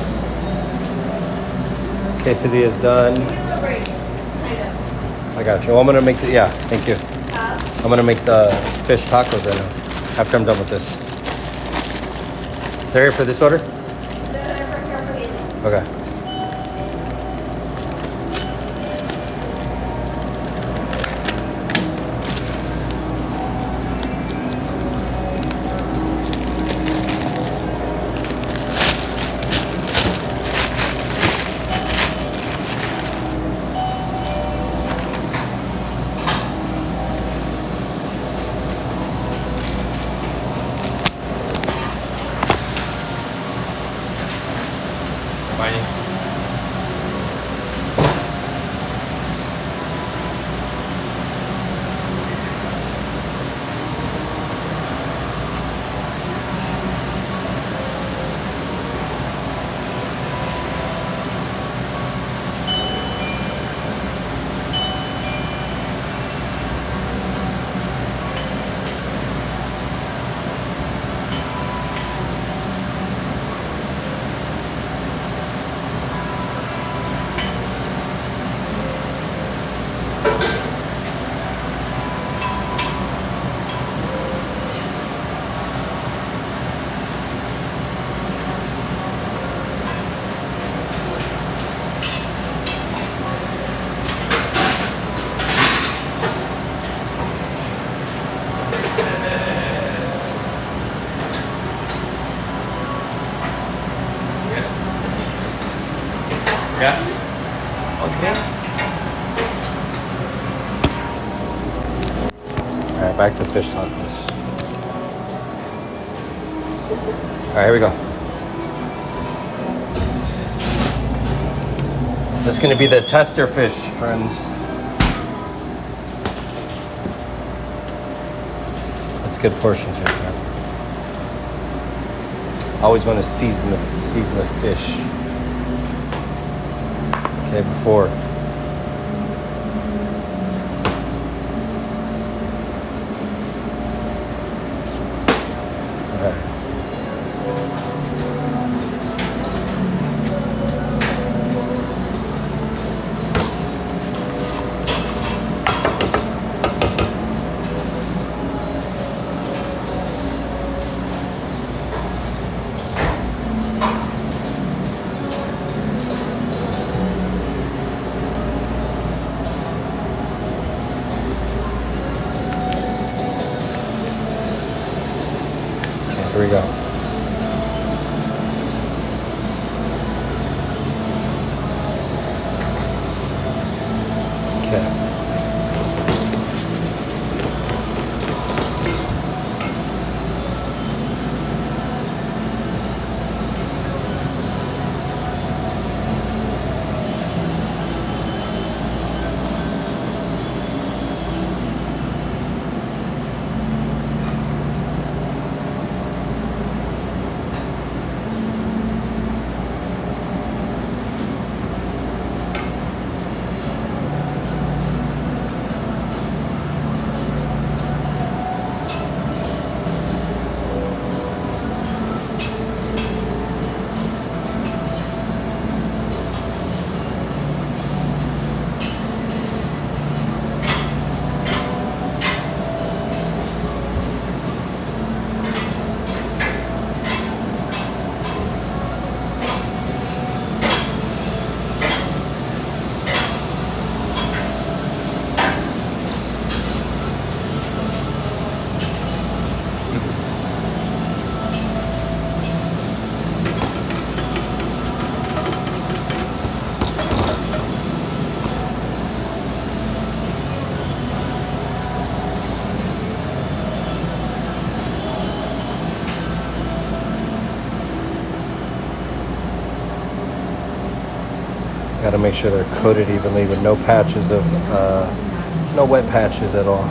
Quesadilla's done. Give me a little break. Kind of. I got you. Well, I'm gonna make the, yeah, thank you. I'm gonna make the fish tacos right now, after I'm done with this. They're here for this order? Okay. Yeah. Okay. All right, back to fish tacos. All right, here we go. This is gonna be the tester fish, friends. That's good portions right there. Always want to season the fish. Okay, before. Here we go. Okay. Got to make sure they're coated evenly with no patches of, no wet patches at all.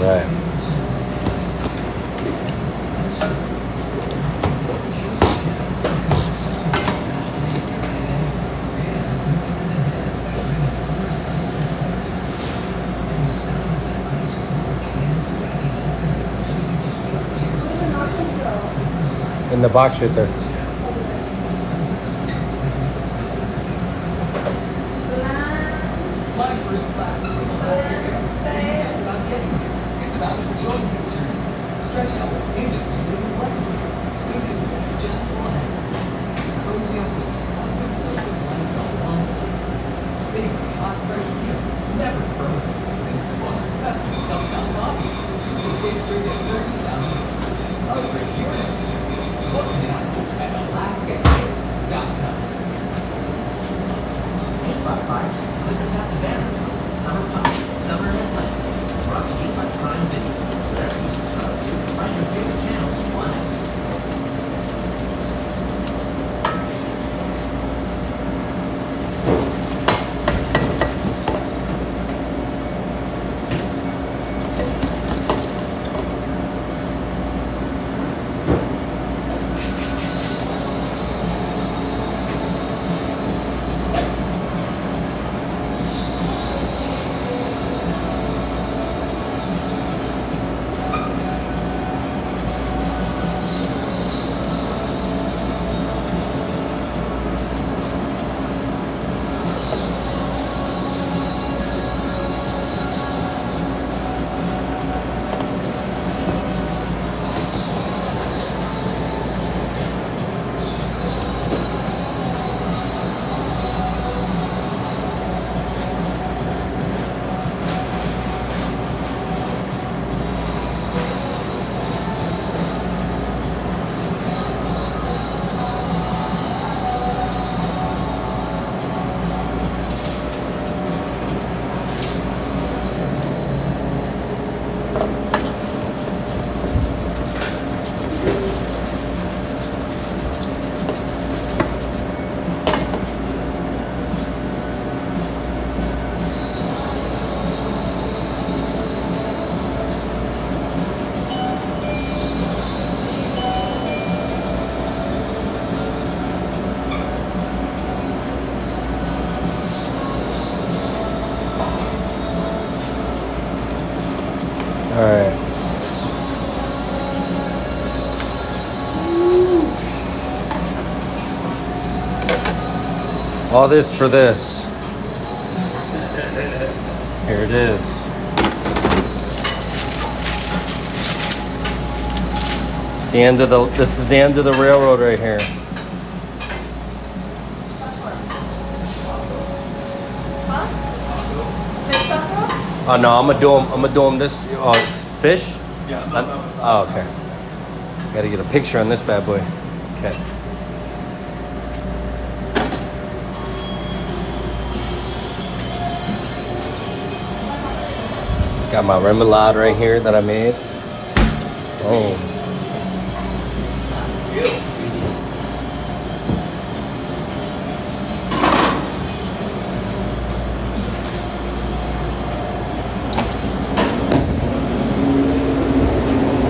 Right. the box right there. Flying first class with Alaska Airlines isn't just about getting there. It's about enjoying the journey. Stretch out with industry-leading weather. Suited with just one. Cozy up with a custom frozen blanket on one place. Savory hot fresh meals, never frozen. And sip on our custom stuffed hot coffee. It tastes great at 30,000. Upgrade your next trip. Book now at alaskaair.com. Hey, Spot Fires, click or tap the banner to listen to Summer Pop, Summer in Atlanta. Brought to you by Prime Video. Wherever you subscribe to, find your favorite channels one app. All right. All this for this. Here it is. It's the end of the. This is the end of the railroad right here. No, I'm gonna do 'em this. Oh, fish? Yeah. Oh, okay. Gotta get a picture on this bad boy. Okay. Got my remoulade right here that I made. Oh.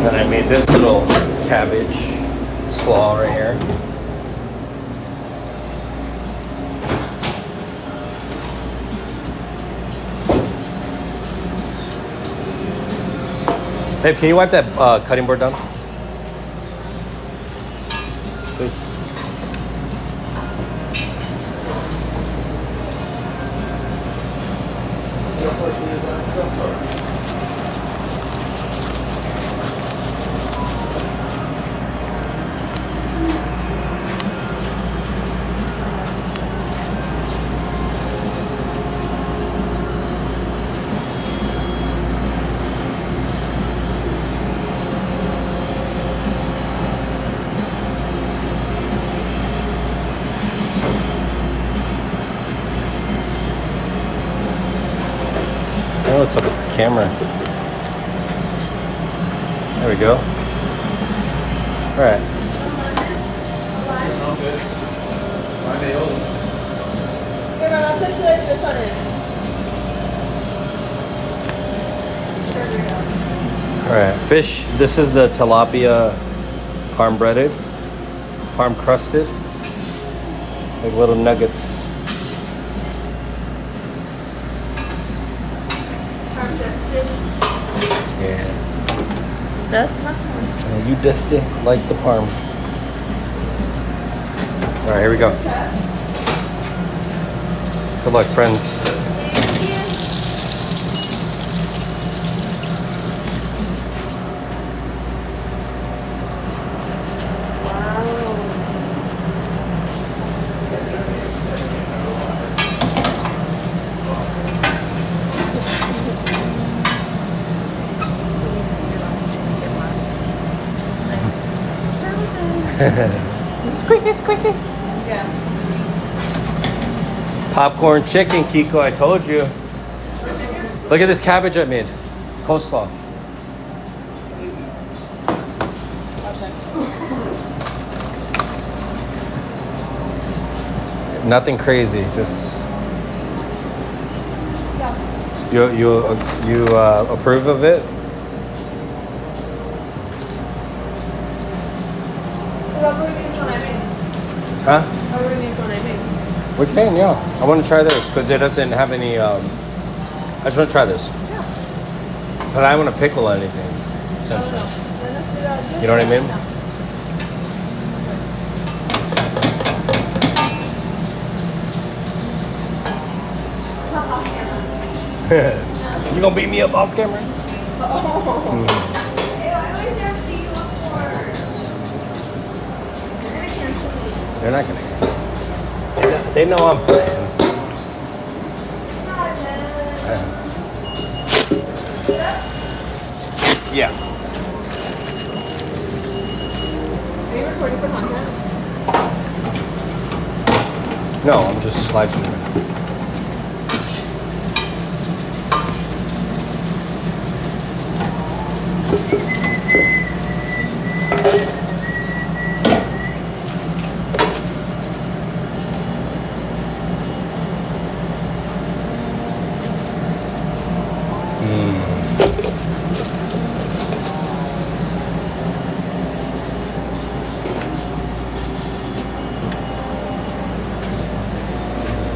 Then I made this little cabbage slaw right here. Babe, can you wipe that cutting board down? Please. Oh, what's up with this camera? There we go. All right. I'm good. My nails. Here, man, I'll touch you like this on it. All right. Fish. This is the tilapia parm breaded, parm crusted, like little nuggets. Yeah. That's my one. You dust it like the parm. All right, here we go. Good luck, friends. Squeaky, squeaky. Yeah. Popcorn chicken, Kiko, I told you. Look at this cabbage I made. Coleslaw. Nothing crazy, just you approve of it? Huh? We can, yeah. I want to try this because it doesn't have any. I just want to try this. But I don't want to pickle anything, essentially. You know what I mean? You gonna beat me up off camera? They're not gonna. They know I'm playing. Yeah. Are you recording for content? No, I'm just live streaming.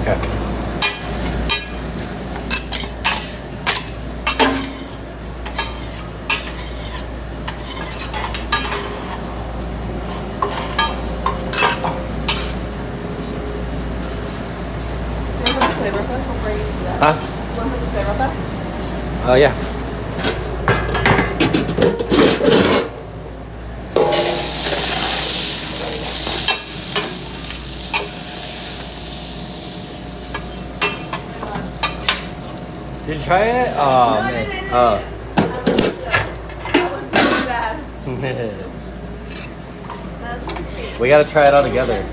Okay. Huh? Yeah. Did you try it? Oh, man. Oh. We gotta try it all together.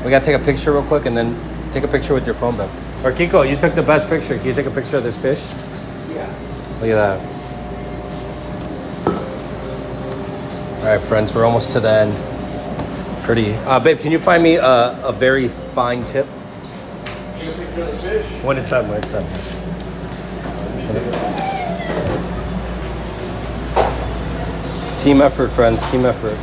We gotta take a picture real quick and then take a picture with your phone back. Or Kiko, you took the best picture. Can you take a picture of this fish? Yeah. Look at that. All right, friends, we're almost to the end. Pretty. Babe, can you find me a very fine tip? Take a picture of the fish. When it's done, when it's done. Team effort, friends, team effort.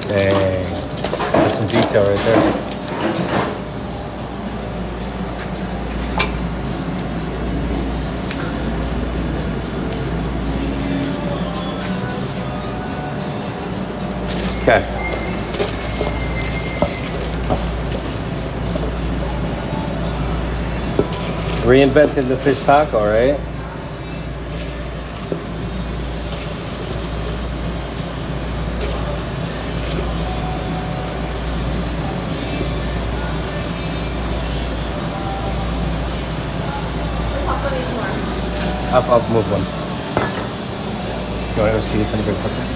Dang. That's some detail right there. Okay. Reinvented the fish taco, right? I'll move one. You want to go see if anybody's out there?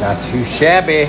Not too shabby.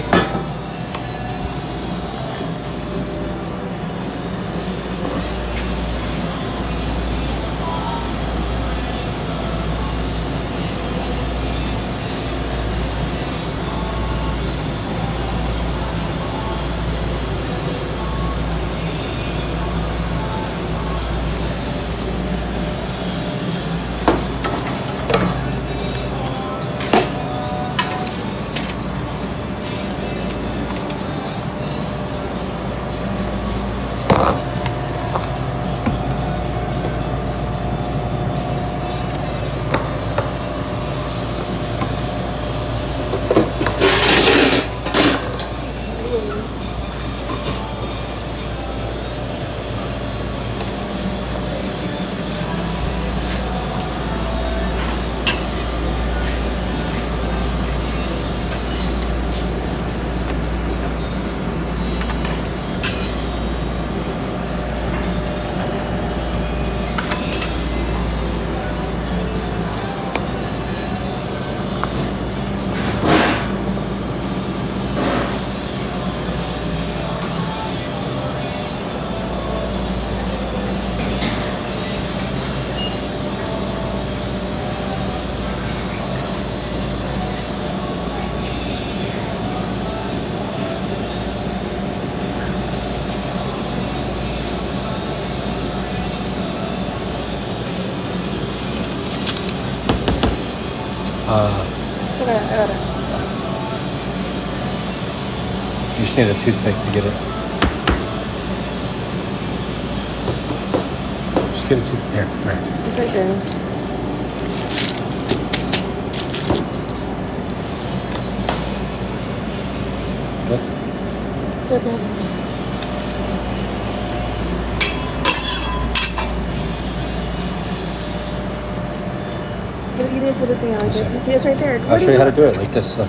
Okay, I got it. You just need a toothpick to get it. Just get a toothpick. Here. It's right there. Good. It's okay. You didn't put the thing out. Yes, sir. You see, it's right there. I'll show you how to do it like this. Look.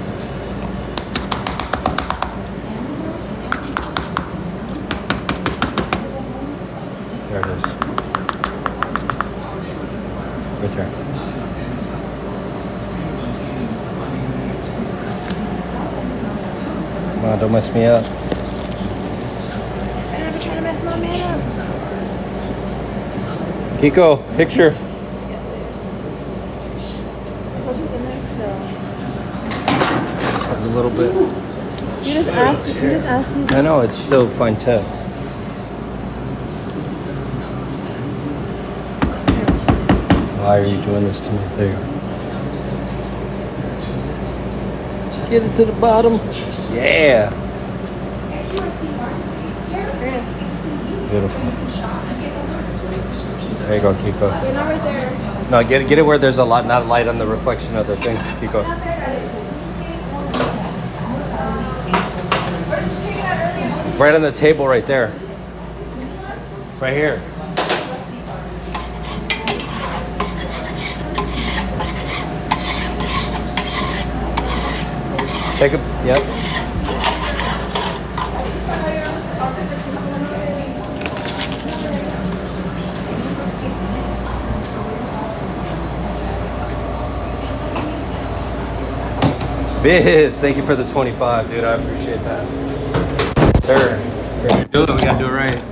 There it is. Right there. Come on, don't mess me up. I'm never trying to mess my man up. Kiko, picture. Oh, she's in there still. A little bit. You just asked me. I know, it's still fine tip. Why are you doing this to me? There you go. Get it to the bottom. Yeah. Beautiful. There you go, Kiko. You're not right there. No, get it where there's a lot, not light on the reflection of the thing, Kiko. Right on the table, right there. Right here. Take a, yep. Biz, thank you for the 25, dude. I appreciate that. Yes, sir. If we're gonna do it, we gotta do it right.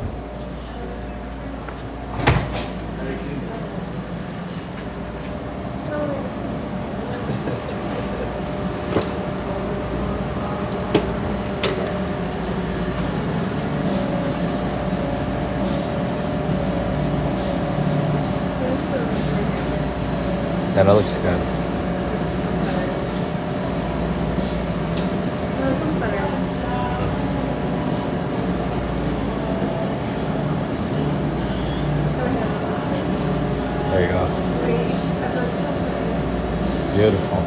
Yeah, that looks good. There you go. Beautiful.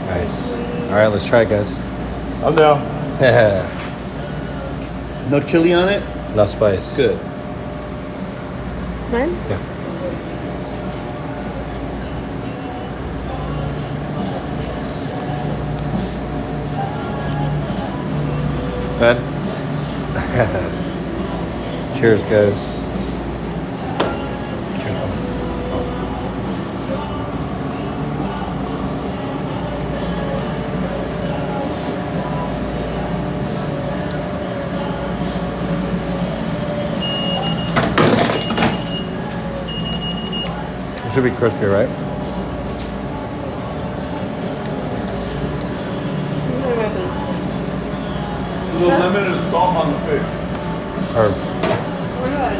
Nice. All right, let's try it, guys. I'm down. No chili on it? No spice. Good. It's mine? Yeah. Good. Cheers, guys. Cheers, man. It should be crispy, right? A little lemon and salt on the fish. Or We're good.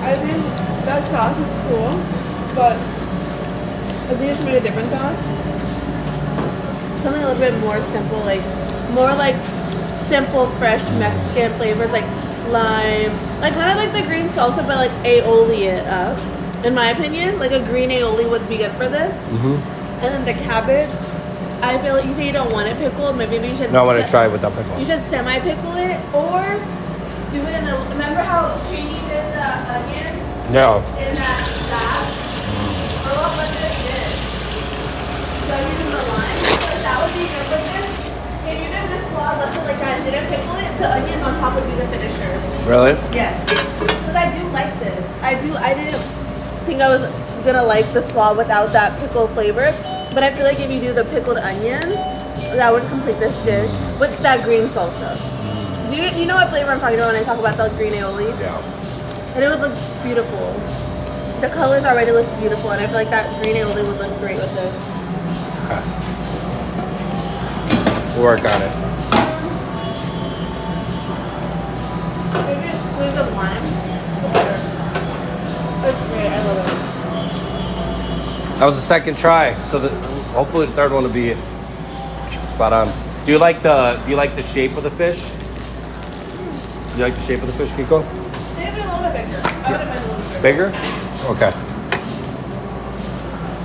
I think that sauce is cool, but I think it should be a different sauce. Something a little bit more simple, more like simple, fresh Mexican flavors, like lime, like kind of like the green salsa, but like aioli it up. In my opinion, like a green aioli would be good for this. And then the cabbage, I feel like you say you don't want it pickled. Maybe you should. no, I want to try it without pickle. You should semi-pickle it, or do it in the. Remember how Trini did the onions No. in that salad? Or what was this? So using the lime, like that would be good with this. If you did this salad, left it like that, and didn't pickle it, the onions on top would be the finisher. Really? Yes, because I do like this. I didn't think I was gonna like the slaw without that pickle flavor, but I feel like if you do the pickled onions, that would complete this dish with that green salsa. Do you know what flavor I'm talking about when I talk about the green aioli? Yeah. And it would look beautiful. The colors already look beautiful, and I feel like that green aioli would look great with this. Okay. We'll work on it. Maybe just squeeze of lime. It's great. I love it. That was the second try, so hopefully the third one will be spot on. Do you like the shape of the fish? Do you like the shape of the fish, Kiko? Maybe a little bit bigger. I would have been a little bit bigger. Bigger? Okay.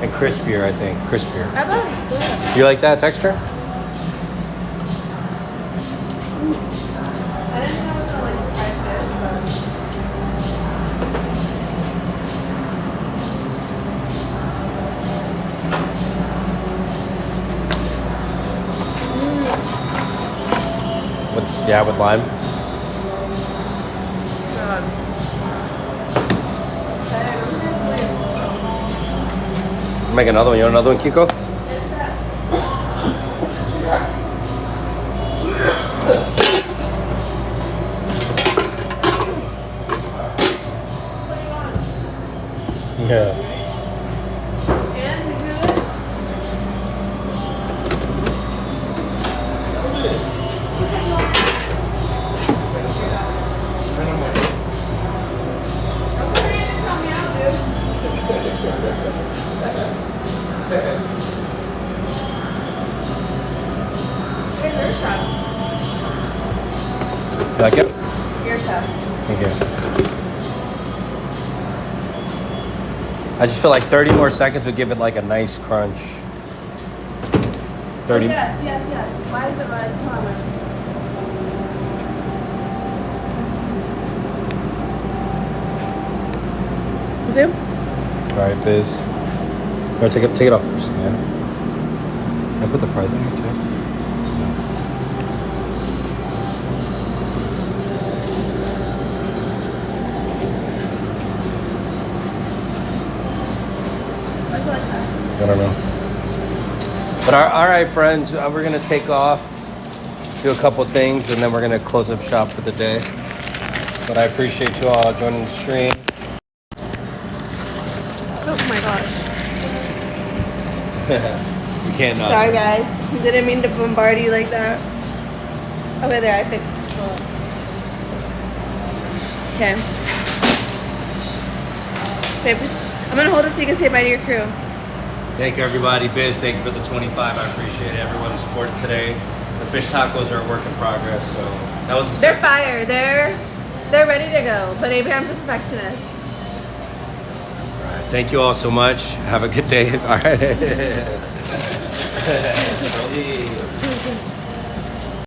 And crispier, I think. Crispier. I thought it was good. You like that texture? I didn't know it was like fried fish, but With lime. God. Make another one. You want another one, Kiko? Yeah. And you do this? Don't worry, you can help me out, dude. Here's your stuff. You like it? Your stuff. Thank you. I just feel like 30 more seconds would give it like a nice crunch. 30. Yes, yes, yes. Why is it red? Come on, Mark. Zoom? All right, Biz. Or take it off first. Yeah. Can I put the fries in here too? Why is it like that? I don't know. But all right, friends, we're gonna take off, do a couple things, and then we're gonna close up shop for the day. But I appreciate you all joining the stream. Oh my gosh. You can't not. Sorry, guys. Didn't mean to bombard you like that. Okay, there, I fixed it. Okay. Papers. I'm gonna hold it so you can say bye to your crew. Thank you, everybody. Biz, thank you for the 25. I appreciate it. Everyone who supported today. The fish tacos are a work in progress, so that was the They're second. fire. They're ready to go. But Abraham's a perfectionist. Thank you all so much. Have a good day. All right.